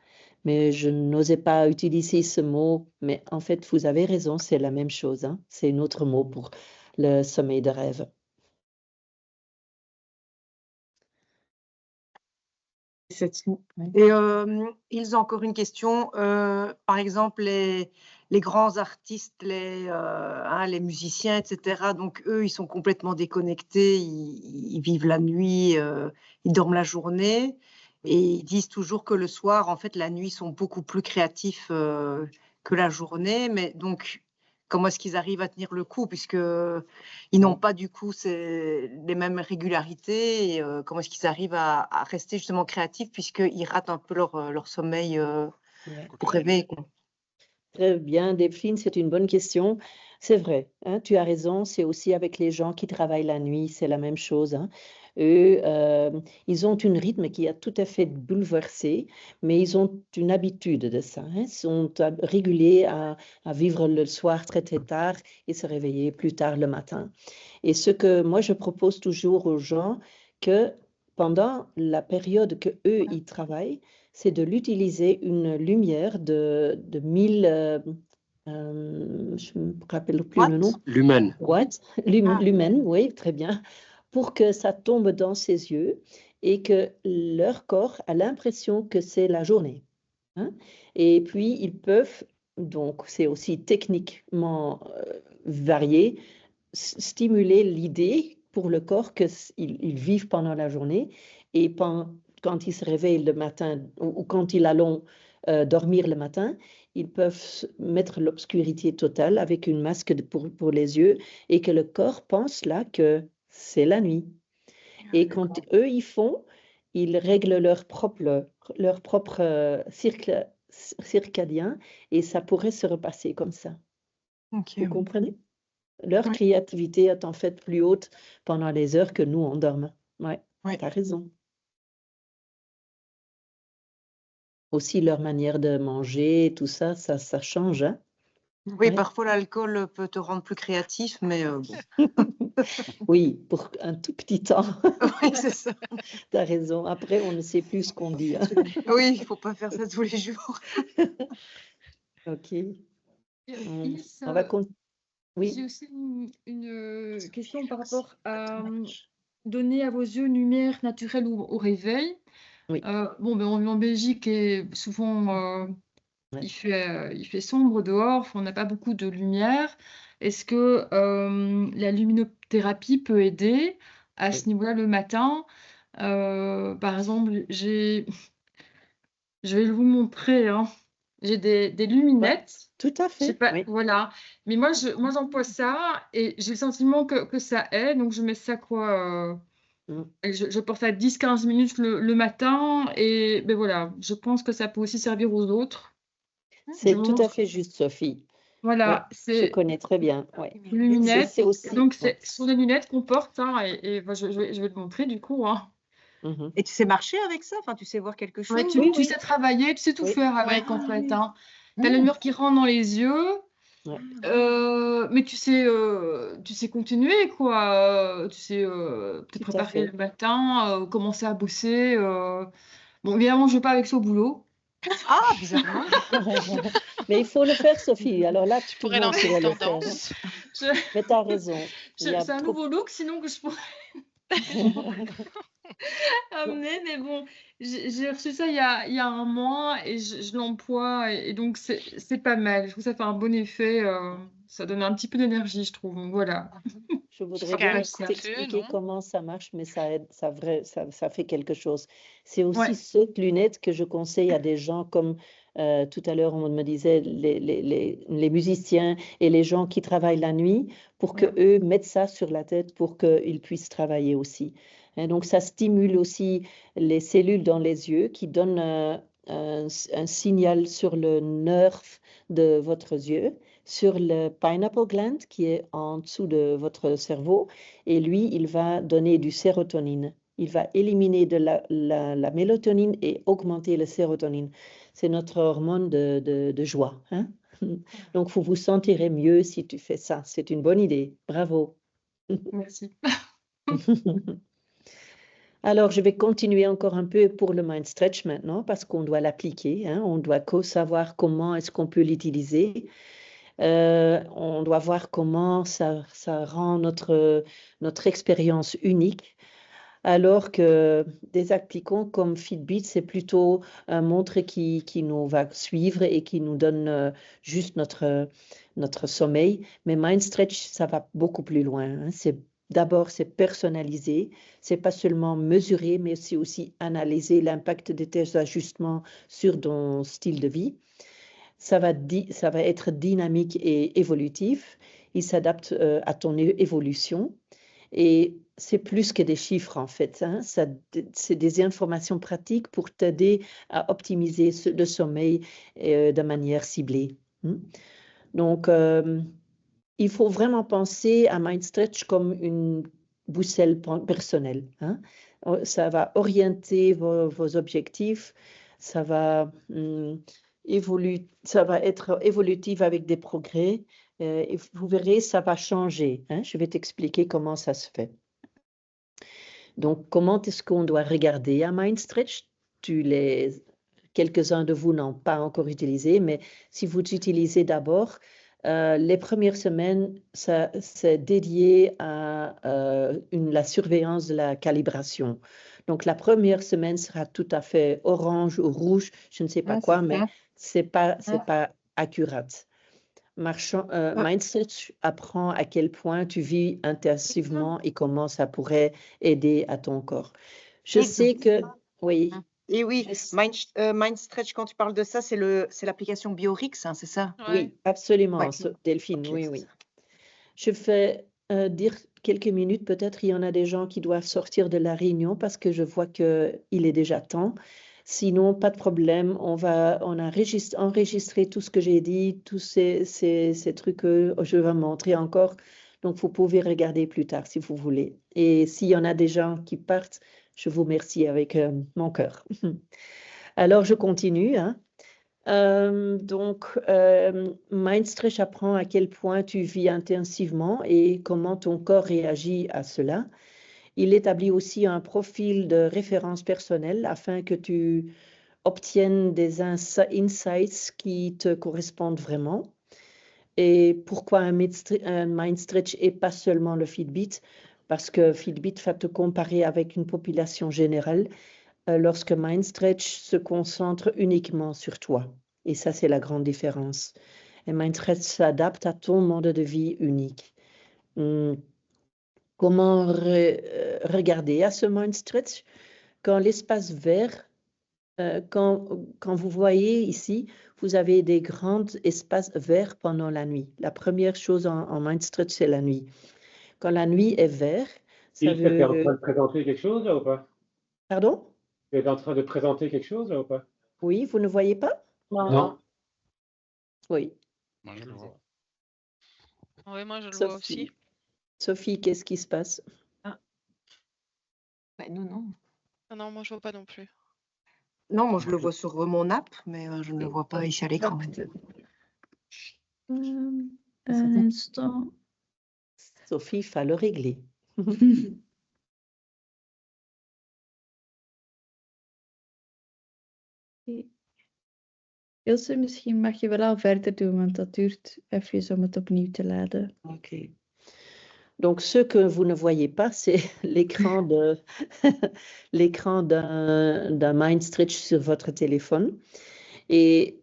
Mais je n'osais pas utiliser ce mot, mais en fait, vous avez raison, c'est la même chose, hein. C'est un autre mot pour le sommeil de rêve. Et ils ont encore une question. Par exemple, les grands artistes, les musiciens, etc. Donc, eux, ils sont complètement déconnectés. Ils vivent la nuit, ils dorment la journée. Et ils disent toujours que le soir, en fait, la nuit, ils sont beaucoup plus créatifs que la journée. Mais donc, comment est-ce qu'ils arrivent à tenir le coup, puisque ils n'ont pas du coup les mêmes régularités, et comment est-ce qu'ils arrivent à rester justement créatifs puisqu'ils ratent un peu leur sommeil pour rêver, quoi. Très bien, Delphine, c'est une bonne question. C'est vrai, hein, tu as raison, c'est aussi avec les gens qui travaillent la nuit, c'est la même chose, hein. Eux, ils ont un rythme qui est tout à fait bouleversé, mais ils ont une habitude de ça, hein. Ils sont régulés à vivre le soir très très tard et se réveiller plus tard le matin. Et ce que moi je propose toujours aux gens, que pendant la période que eux ils travaillent, c'est de l'utiliser une lumière de 1000, je ne me rappelle plus le nom. Lumen. What? Lumen, oui, très bien. Pour que ça tombe dans ses yeux et que leur corps a l'impression que c'est la journée, hein. Et puis, ils peuvent, donc c'est aussi techniquement varié, stimuler l'idée pour le corps qu'ils vivent pendant la journée et quand ils se réveillent le matin ou quand ils allons dormir le matin, ils peuvent mettre l'obscurité totale avec une masque pour les yeux et que le corps pense là que c'est la nuit. Et quand eux ils font, ils règlent leur propre cycle circadien et ça pourrait se repasser comme ça. Ok. Vous comprenez? Leur Oui. créativité est en fait plus haute pendant les heures que nous, on dorme. Ouais, Oui. tu as raison. Aussi, leur manière de manger, tout ça, ça change, hein? Oui, Ouais. parfois l'alcool peut te rendre plus créatif, mais bon. Oui, pour un tout petit temps. Oui, c'est ça. Tu as raison. Après, on ne sait plus ce qu'on dit, hein. Oui, il ne faut pas faire ça tous les jours. OK. Iris, On va oui. j'ai aussi une question par rapport à donner à vos yeux une lumière naturelle au réveil. Oui. Bon, ben, on vit en Belgique et souvent Ouais. il fait sombre dehors, on n'a pas beaucoup de lumière. Est-ce que la luminothérapie peut aider à Oui. ce niveau-là le matin? Par exemple, je vais vous montrer, hein. J'ai des luminettes. Tout à Je sais fait. pas, Oui. voilà. Mais moi, j'emploie ça et j'ai le sentiment que ça aide. Donc, je mets ça quoi et je porte ça 10-15 minutes le matin. Et ben voilà, je pense que ça peut aussi servir aux autres. Je C'est vous tout à montre. fait juste, Sophie. Voilà, je c'est connais très bien. Ouais. les lunettes. C'est aussi. Donc, Ouais. ce sont des lunettes qu'on porte, hein, et bah, je vais te montrer du coup, hein. Mhm. Et tu sais marcher avec ça? Enfin, tu sais voir quelque Ouais, chose? tu Oui. sais travailler, tu sais tout Oui. faire avec, en Ah fait, oui. hein. Tu as le mur qui rentre dans les yeux, Ouais. mais tu sais continuer, quoi. Tu sais te Tout à préparer fait. le matin, commencer à bosser. Bon, évidemment, je vais pas avec ça au boulot. Ah, bizarrement. Mais il faut le faire, Sophie. Alors là, tu Pourrait pourrais lancer une le faire. Hein. tendance. Je- Mais tu as raison. Il y a C'est un trop... nouveau look, sinon que je pourrais amener, mais bon, j'ai reçu ça il y a un mois et je l'emploie, et donc c'est pas mal. Je trouve que ça fait un bon effet. Ça donne un petit peu d'énergie, je trouve. Donc voilà. Je voudrais Ça Pas bien ça. t'expliquer non? comment ça marche, mais ça aide, ça fait quelque chose. C'est aussi Ouais. cette lunette que je conseille à des gens comme tout à l'heure, on me disait les musiciens et les gens qui travaillent la nuit pour que eux mettent ça sur la tête pour qu'ils puissent travailler aussi. Et donc, ça stimule aussi les cellules dans les yeux qui donnent un signal sur le nerf de votre yeux, sur le pineapple gland qui est en dessous de votre cerveau, et lui, il va donner du sérotonine. Il va éliminer de la mélatonine et augmenter la sérotonine. C'est notre hormone de joie. Hein? Donc, vous vous sentirez mieux si tu fais ça. C'est une bonne idée. Bravo. Merci. Alors, je vais continuer encore un peu pour le mind stretch maintenant parce qu'on doit l'appliquer. Hein? On doit savoir comment est-ce qu'on peut l'utiliser. On doit voir comment ça rend notre expérience unique. Alors que des applicants comme Fitbit, c'est plutôt un montre qui nous va suivre et qui nous donne juste notre sommeil. Mais MindStretch, ça va beaucoup plus loin. Hein. D'abord, c'est personnalisé. C'est pas seulement mesurer, mais c'est aussi analyser l'impact de tes ajustements sur ton style de vie. Ça va être dynamique et évolutif. Il s'adapte à ton évolution. Et c'est plus que des chiffres, en fait. Hein. C'est des informations pratiques pour t'aider à optimiser le sommeil de manière ciblée. Hein. Donc, il faut vraiment penser à MindStretch comme une boussole personnelle. Hein. Ça va orienter vos objectifs, ça va, ça va être évolutif avec des progrès. Et vous verrez, ça va changer. Hein. Je vais t'expliquer comment ça se fait. Donc, comment est-ce qu'on doit regarder à MindStretch? Quelques-uns de vous n'ont pas encore utilisé, mais si vous utilisez d'abord, les premières semaines, c'est dédié à la surveillance de la calibration. Donc, la première semaine sera tout à fait orange ou rouge, je ne sais pas quoi, mais c'est pas accurate. MindStretch apprend à quel point tu vis intensivement et comment ça pourrait aider à ton corps. Je sais que, oui. Et oui, MindStretch, quand tu parles de ça, c'est l'application Biorix, hein, c'est ça? Oui, absolument, Ouais. Delphine, Ok, oui. Je fais dire quelques minutes, peut-être il y en a des gens qui doivent sortir de la réunion parce que je vois qu'il est déjà temps. Sinon, pas de problème, on a enregistré tout ce que j'ai dit, tous ces trucs que je vais montrer encore. Donc, vous pouvez regarder plus tard si vous voulez. Et s'il y en a des gens qui partent, je vous remercie avec mon cœur. Alors, je continue. Hein. MindStretch apprend à quel point tu vis intensivement et comment ton corps réagit à cela. Il établit aussi un profil de référence personnelle afin que tu obtiennes des insights qui te correspondent vraiment. Et pourquoi un MindStretch et pas seulement le Fitbit? Parce que Fitbit va te comparer avec une population générale lorsque MindStretch se concentre uniquement sur toi. Et ça, c'est la grande différence. Et MindStretch s'adapte à ton mode de vie unique. Comment regarder à ce MindStretch? Quand l'espace vert, quand vous voyez ici, vous avez des grands espaces verts pendant la nuit. La première chose en MindStretch, c'est la nuit. Quand la nuit est vert, ça Tu es en train veut... de présenter quelque chose là ou pas? Pardon? Tu es en train de présenter quelque chose là ou pas? Oui, vous ne voyez pas? Non. Oui. Moi, je le vois. Oui, moi je le vois aussi. Sophie, qu'est-ce qui se passe? Nous, non. Ah non, moi je vois pas non plus. Non, moi je le vois sur mon app, mais je ne le vois pas ici à l'écran. Un instant. Sophie, il faut le régler. Ilse, misschien mag je wel al verder doen, want dat duurt even om het opnieuw te laden. Ok. Donc, ce que vous ne voyez pas, c'est l'écran d'un MindStretch sur votre téléphone. Et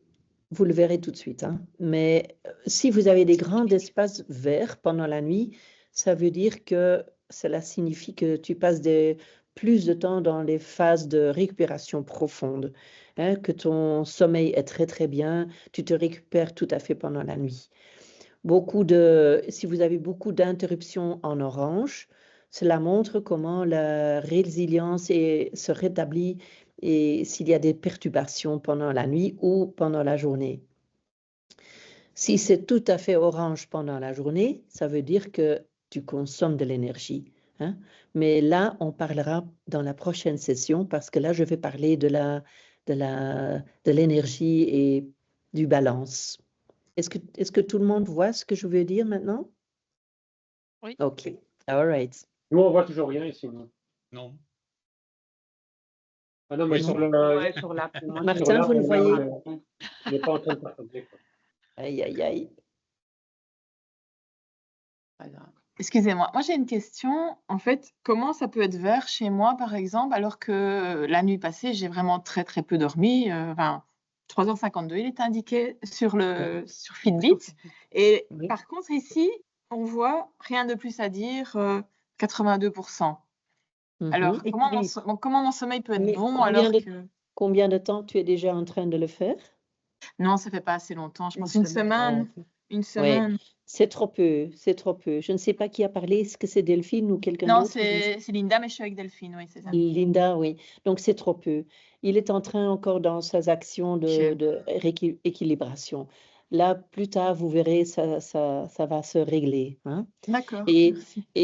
vous le verrez tout de suite. Hein. Mais si vous avez des grands espaces verts pendant la nuit, ça veut dire que cela signifie que tu passes plus de temps dans les phases de récupération profonde, hein, que ton sommeil est très très bien, tu te récupères tout à fait pendant la nuit. Si vous avez beaucoup d'interruptions en orange, cela montre comment la résilience se rétablit et s'il y a des perturbations pendant la nuit ou pendant la journée. Si c'est tout à fait orange pendant la journée, ça veut dire que tu consommes de l'énergie. Hein? Mais là, on parlera dans la prochaine session parce que là, je vais parler de l'énergie et du balance. Est-ce que tout le monde voit ce que je veux dire maintenant? Oui. OK. All right. Nous, on voit toujours rien ici. Non. Ah non, mais Non. sur le. Ouais, sur l'app. Martin, vous le voyez? Il n'est pas en train de partager. Aïe, aïe, aïe. Excusez-moi, moi j'ai une question. En fait, comment ça peut être vert chez moi, par exemple, alors que la nuit passée, j'ai vraiment très très peu dormi. 3h52, il est indiqué sur Fitbit. Et Oui. par contre, ici, on voit rien de plus à dire, 82%. Alors, comment mon sommeil peut être Mais bon alors que... Combien de temps tu es déjà en train de le faire? Non, ça fait pas assez longtemps. Je pense une semaine. Une Oui, semaine. c'est trop peu, c'est trop peu. Je ne sais pas qui a parlé, est-ce que c'est Delphine ou quelqu'un Non, d'autre? c'est Linda, mais je suis avec Delphine, oui, c'est ça. Linda, oui. Donc, c'est trop peu. Il est en train encore dans ses actions de rééquilibration. Là, plus tard, vous verrez, ça va se régler. Hein? D'accord. Et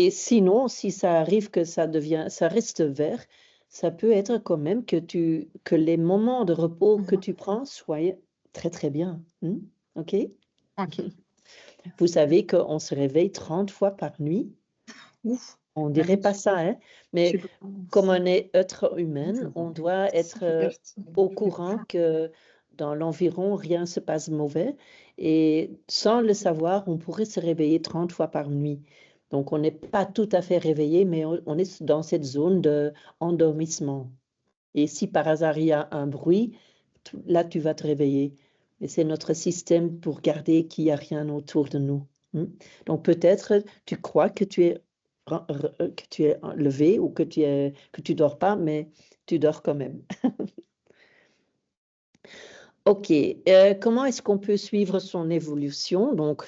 sinon, si ça arrive que ça reste vert, ça peut être quand même que les moments de repos que tu prends soient très, très bien. Hein? OK? Ok. Vous savez qu'on se réveille 30 fois par nuit. Ouf. On ne dirait pas ça, hein? Mais comme on est être humain, on doit être au courant que dans l'environ, rien ne se passe mauvais. Et sans le savoir, on pourrait se réveiller 30 fois par nuit. Donc, on n'est pas tout à fait réveillé, mais on est dans cette zone d'endormissement. Et si par hasard il y a un bruit, là, tu vas te réveiller. Et c'est notre système pour garder qu'il n'y a rien autour de nous. Donc, peut-être tu crois que tu es levé ou que tu dors pas, mais tu dors quand même. OK. Comment est-ce qu'on peut suivre son évolution? Donc,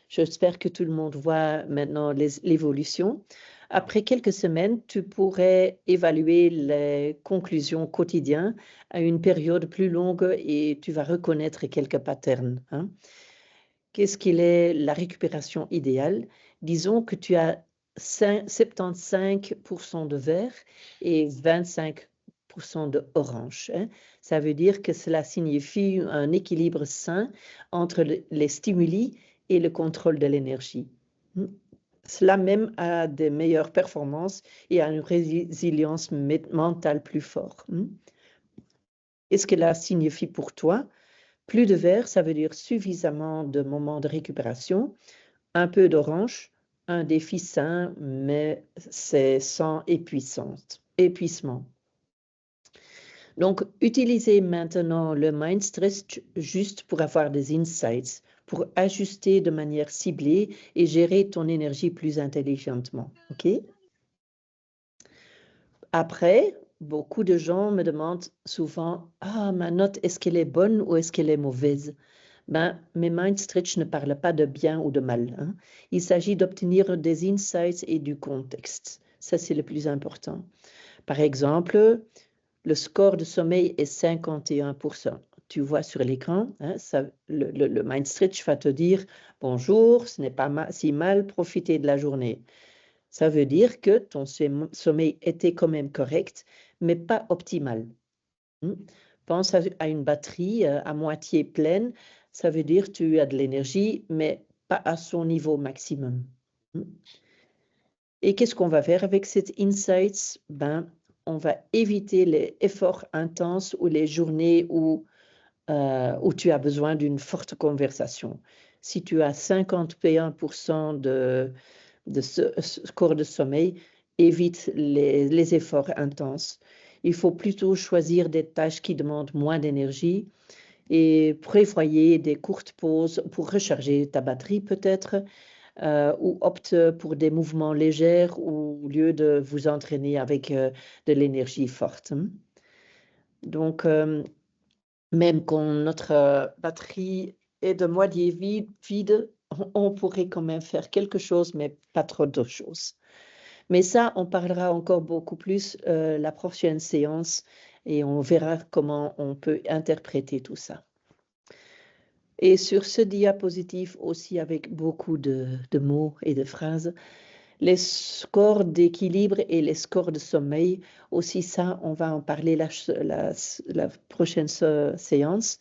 j'espère que tout le monde voit maintenant l'évolution. Après quelques semaines, tu pourrais évaluer les conclusions quotidiennes à une période plus longue et tu vas reconnaître quelques patterns. Hein? Qu'est-ce qu'il est la récupération idéale? Disons que tu as 75% de vert et 25% de orange. Hein? Ça veut dire que cela signifie un équilibre sain entre les stimuli et le contrôle de l'énergie. Cela même a des meilleures performances et a une résilience mentale plus forte. Qu'est-ce que cela signifie pour toi? Plus de vert, ça veut dire suffisamment de moments de récupération, un peu d'orange, un défi sain, mais c'est sans épuisement. Donc, utilisez maintenant le MindStretch juste pour avoir des insights, pour ajuster de manière ciblée et gérer ton énergie plus intelligemment. OK? Après, beaucoup de gens me demandent souvent, ma note, est-ce qu'elle est bonne ou est-ce qu'elle est mauvaise? Mes MindStretch ne parlent pas de bien ou de mal. Hein. Il s'agit d'obtenir des insights et du contexte. Ça, c'est le plus important. Par exemple, le score de sommeil est 51%. tu vois sur l'écran, hein, le MindStretch va te dire « Bonjour, ce n'est pas si mal, profitez de la journée ». Ça veut dire que ton sommeil était quand même correct, mais pas optimal. Pense à une batterie à moitié pleine, ça veut dire que tu as de l'énergie, mais pas à son niveau maximum. Et qu'est-ce qu'on va faire avec cet insights? Ben, on va éviter les efforts intenses ou les journées où tu as besoin d'une forte conversation. Si tu as 51% de score de sommeil, évite les efforts intenses. Il faut plutôt choisir des tâches qui demandent moins d'énergie et prévoyer des courtes pauses pour recharger ta batterie peut-être, ou opte pour des mouvements légers au lieu de vous entraîner avec de l'énergie forte. Donc, même quand notre batterie est de moitié vide, on pourrait quand même faire quelque chose, mais pas trop de choses. Mais ça, on parlera encore beaucoup plus la prochaine séance et on verra comment on peut interpréter tout ça. Et sur ce diapositive aussi avec beaucoup de mots et de phrases, les scores d'équilibre et les scores de sommeil, aussi ça, on va en parler la prochaine séance.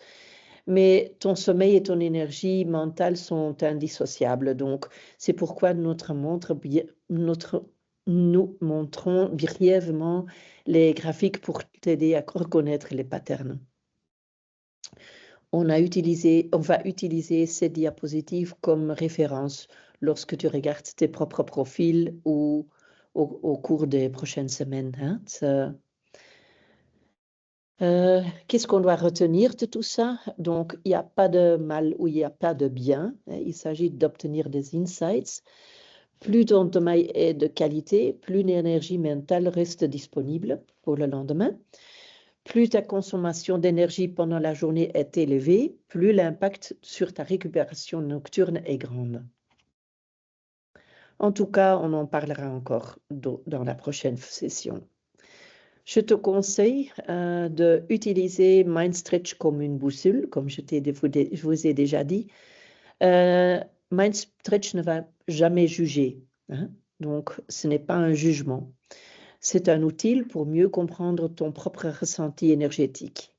Mais ton sommeil et ton énergie mentale sont indissociables. Donc, c'est pourquoi nous montrons brièvement les graphiques pour t'aider à reconnaître les patterns. On va utiliser ces diapositives comme référence lorsque tu regardes tes propres profils ou au cours des prochaines semaines. Hein. Qu'est-ce qu'on doit retenir de tout ça? Donc, il n'y a pas de mal ou il n'y a pas de bien. Il s'agit d'obtenir des insights. Plus ton sommeil est de qualité, plus l'énergie mentale reste disponible pour le lendemain. Plus ta consommation d'énergie pendant la journée est élevée, plus l'impact sur ta récupération nocturne est grand. En tout cas, on en parlera encore dans la prochaine session. Je te conseille d'utiliser MindStretch comme une boussole, comme je vous ai déjà dit. MindStretch ne va jamais juger, hein? Donc ce n'est pas un jugement. C'est un outil pour mieux comprendre ton propre ressenti énergétique.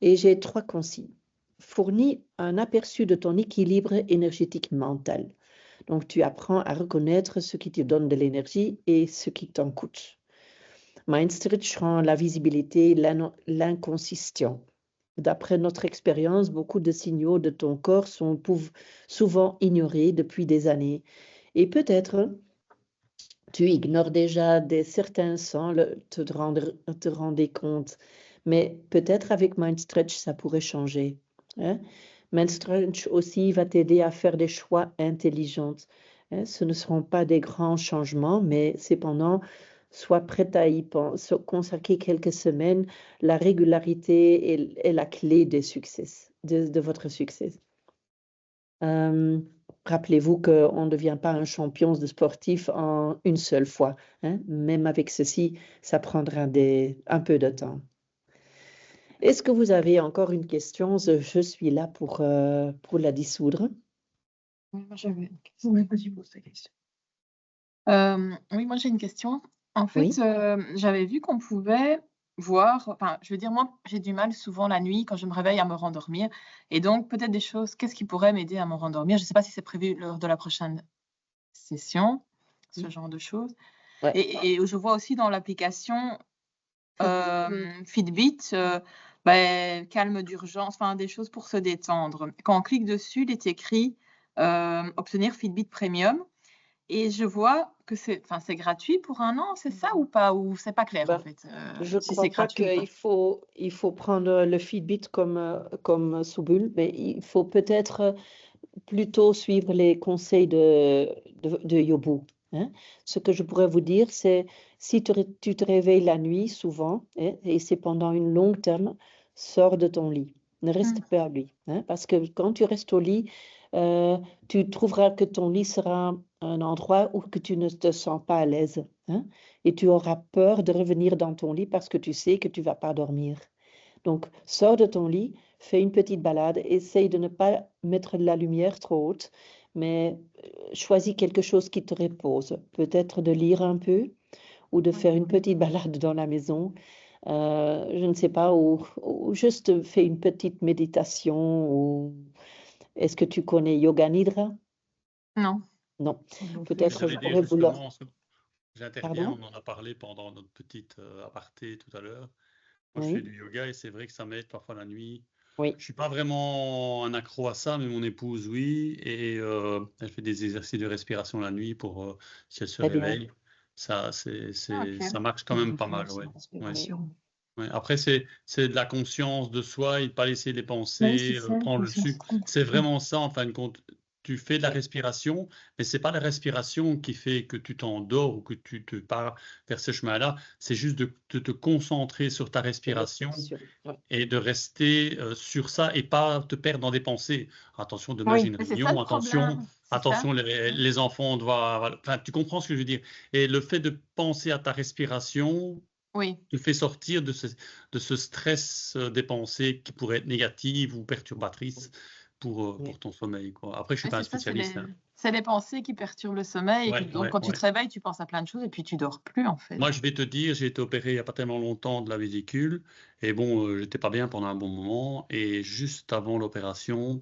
Et j'ai 3 consignes. Fournis un aperçu de ton équilibre énergétique mental. Donc, tu apprends à reconnaître ce qui te donne de l'énergie et ce qui t'en coûte. MindStretch rend la visibilité l'inconsistant. D'après notre expérience, beaucoup de signaux de ton corps sont souvent ignorés depuis des années. Et peut-être tu ignores déjà certains sans te rendre compte. Mais peut-être avec MindStretch, ça pourrait changer. Hein? MindStretch aussi va t'aider à faire des choix intelligents. Hein? Ce ne seront pas des grands changements, mais cependant, sois prête à y consacrer quelques semaines. La régularité est la clé des succès, de votre succès. Rappelez-vous qu'on ne devient pas un champion de sportif en une seule fois. Hein? Même avec ceci, ça prendra un peu de temps. Est-ce que vous avez encore une question? Je suis là pour la dissoudre. Oui, moi j'avais une question. Oui, vas-y, pose ta question. Oui, moi j'ai une question. En fait, Oui. j'avais vu qu'on pouvait voir, enfin, je veux dire, moi j'ai du mal souvent la nuit quand je me réveille à me rendormir. Et donc, peut-être des choses, qu'est-ce qui pourrait m'aider à me rendormir? Je ne sais pas si c'est prévu lors de la prochaine session, ce genre de choses. Ouais. Et je vois aussi dans l'application Fitbit, calme d'urgence, enfin des choses pour se détendre. Quand on clique dessus, il est écrit obtenir Fitbit Premium. Et je vois que c'est gratuit pour 1 an, c'est ça ou pas? Ou c'est pas clair en fait? Je si crois c'est pas gratuit ou pas. qu'il faut prendre le Fitbit comme sous-bulle, mais il faut peut-être plutôt suivre les conseils de Yobu. Hein. Ce que je pourrais vous dire, c'est si tu te réveilles la nuit souvent, hein, et c'est pendant une longue terme, sors de ton lit. Ne reste pas au lit. Hein, parce que quand tu restes au lit, tu trouveras que ton lit sera un endroit où que tu ne te sens pas à l'aise. Hein, et tu auras peur de revenir dans ton lit parce que tu sais que tu ne vas pas dormir. Donc, sors de ton lit, fais une petite balade, essaye de ne pas mettre la lumière trop haute, mais choisis quelque chose qui te repose. Peut-être de lire un peu ou de faire une petite balade dans la maison. Je ne sais pas, ou juste fais une petite méditation. Ou... Est-ce que tu connais Yoga Nidra? Non. Non. Non, Peut-être je J'allais dire pourrais vous le... justement, j'interviens, Pardon? on en a parlé pendant notre petite aparté tout à l'heure. Moi, je Oui, fais du yoga et c'est vrai que ça m'aide parfois la nuit. oui, Je suis pas vraiment un accro à ça, mais mon épouse, oui. Et elle fait des exercices de respiration la nuit pour si elle se très bien. réveille. Ça, Ok. ça marche quand même pas mal, ouais. Ouais. respiration. Ouais. Après, c'est de la conscience de soi et de pas laisser les Oui, pensées c'est ça, prendre le conscience. dessus. C'est vraiment ça, en fin de compte. Tu fais de la respiration, mais c'est pas la respiration qui fait que tu t'endors ou que tu te pars vers ce chemin-là. C'est juste de te concentrer sur ta respiration Ouais. et de rester sur ça et pas te perdre dans des pensées. Attention, demain j'ai Oui, une Mais c'est ça réunion, le attention, problème. C'est ça. attention, les enfants doivent... Enfin, tu comprends ce que je veux dire. Et le fait de penser à ta respiration Oui. te fait sortir de ce stress des pensées qui pourraient être négatives ou perturbatrices Oui. pour ton sommeil, quoi. Après, je suis Mais pas un c'est ça, spécialiste, hein. c'est les pensées qui perturbent le sommeil. Et Ouais, donc, ouais, quand tu ouais. te réveilles, tu penses à plein de choses et puis tu dors plus, en fait. Moi, je vais te dire, j'ai été opéré il n'y a pas tellement longtemps de la vésicule et bon, j'étais pas bien pendant un bon moment et juste avant l'opération,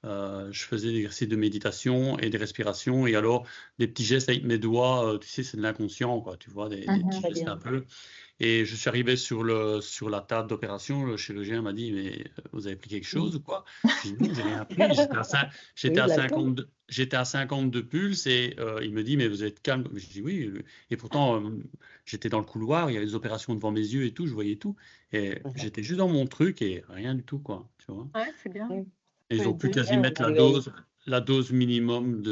je faisais des exercices de méditation et des respirations et alors des petits gestes avec mes doigts, tu sais, c'est de l'inconscient, quoi, tu vois, des petits Très gestes bien. un peu. Et je suis arrivé sur la table d'opération, le chirurgien m'a dit, mais vous avez pris quelque chose ou quoi? J'ai dit non, j'ai rien pris. J'étais Oui, à l'alcool. 52 pulses et il me dit, mais vous êtes calme. Je dis oui. Et pourtant, j'étais dans le couloir, il y avait des opérations devant mes yeux et tout, je voyais tout. Et Mhm. j'étais juste dans mon truc et rien du tout, quoi. Tu vois? Ouais, c'est bien. Oui. Et ils Oui, ont pu oui. quasi mettre Manuel. la dose minimum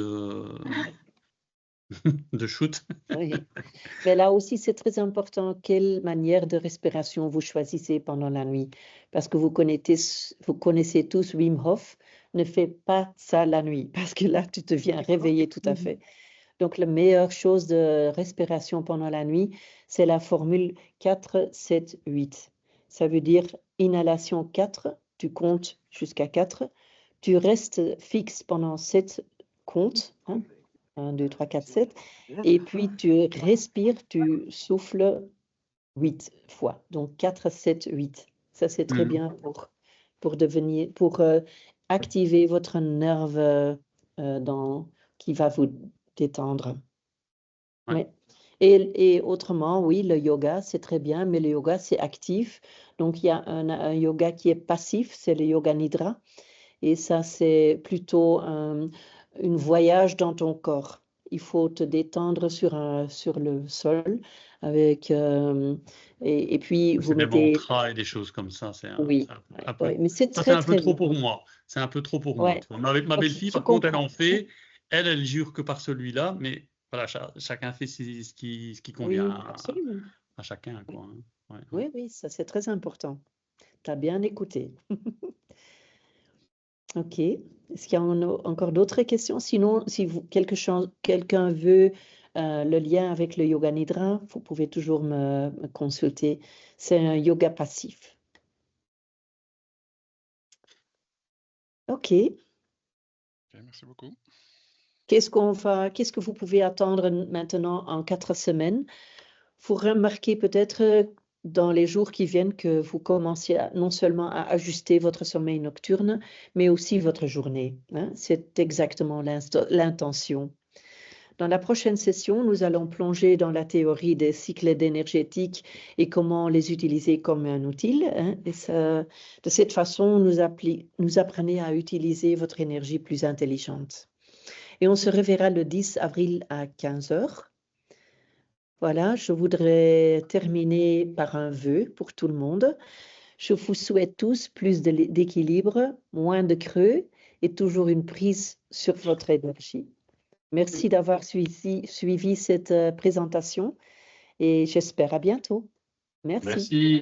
de shoot. Oui. Mais là aussi, c'est très important quelle manière de respiration vous choisissez pendant la nuit. Parce que vous connaissez tous Wim Hof. Ne fais pas ça la nuit, parce que là, tu te viens réveiller tout à fait. Donc, la meilleure chose de respiration pendant la nuit, c'est la formule 4-7-8. Ça veut dire inhalation 4, tu comptes jusqu'à 4, tu restes fixe pendant 7 comptes, hein, 1, 2, 3, 4, 7, et puis tu respires, tu souffles 8 fois. Donc 4, 7, 8. Ça, c'est très Mhm. bien pour activer votre nerf qui va vous détendre. Ouais. Ouais. Et autrement, oui, le yoga, c'est très bien, mais le yoga, c'est actif. Donc, il y a un yoga qui est passif, c'est le yoga nidra. Et ça, c'est plutôt un voyage dans ton corps. Il faut te détendre sur le sol avec, et puis vous C'est des mettez, mantras et des choses comme ça. oui, Un peu, mais c'est ça, c'est très, un peu très trop bien. pour moi. C'est un peu trop pour moi. Ouais, Tu vois. Ma belle-fille, je par contre, elle en comprends. fait. Elle jure que par celui-là. Mais voilà, chacun fait ce qui convient Oui, absolument. à chacun, quoi, hein. Ouais, ouais. Oui, oui, ça, c'est très important. Tu as bien écouté. Ok. Est-ce qu'il y a encore d'autres questions? Sinon, si quelqu'un veut le lien avec le yoga nidra, vous pouvez toujours me consulter. C'est un yoga passif. Ok. Ok, merci beaucoup. Qu'est-ce que vous pouvez attendre maintenant en 4 semaines? Vous remarquez peut-être dans les jours qui viennent que vous commenciez non seulement à ajuster votre sommeil nocturne, mais aussi votre journée, hein. C'est exactement l'intention. Dans la prochaine session, nous allons plonger dans la théorie des cycles énergétiques et comment les utiliser comme un outil, hein. Et de cette façon, nous apprenez à utiliser votre énergie plus intelligente. Et on se reverra le 10 avril à 15 h. Voilà, je voudrais terminer par un vœu pour tout le monde. Je vous souhaite tous plus d'équilibre, moins de creux et toujours une prise sur votre énergie. Merci d'avoir suivi cette présentation et j'espère à bientôt. Merci. Merci.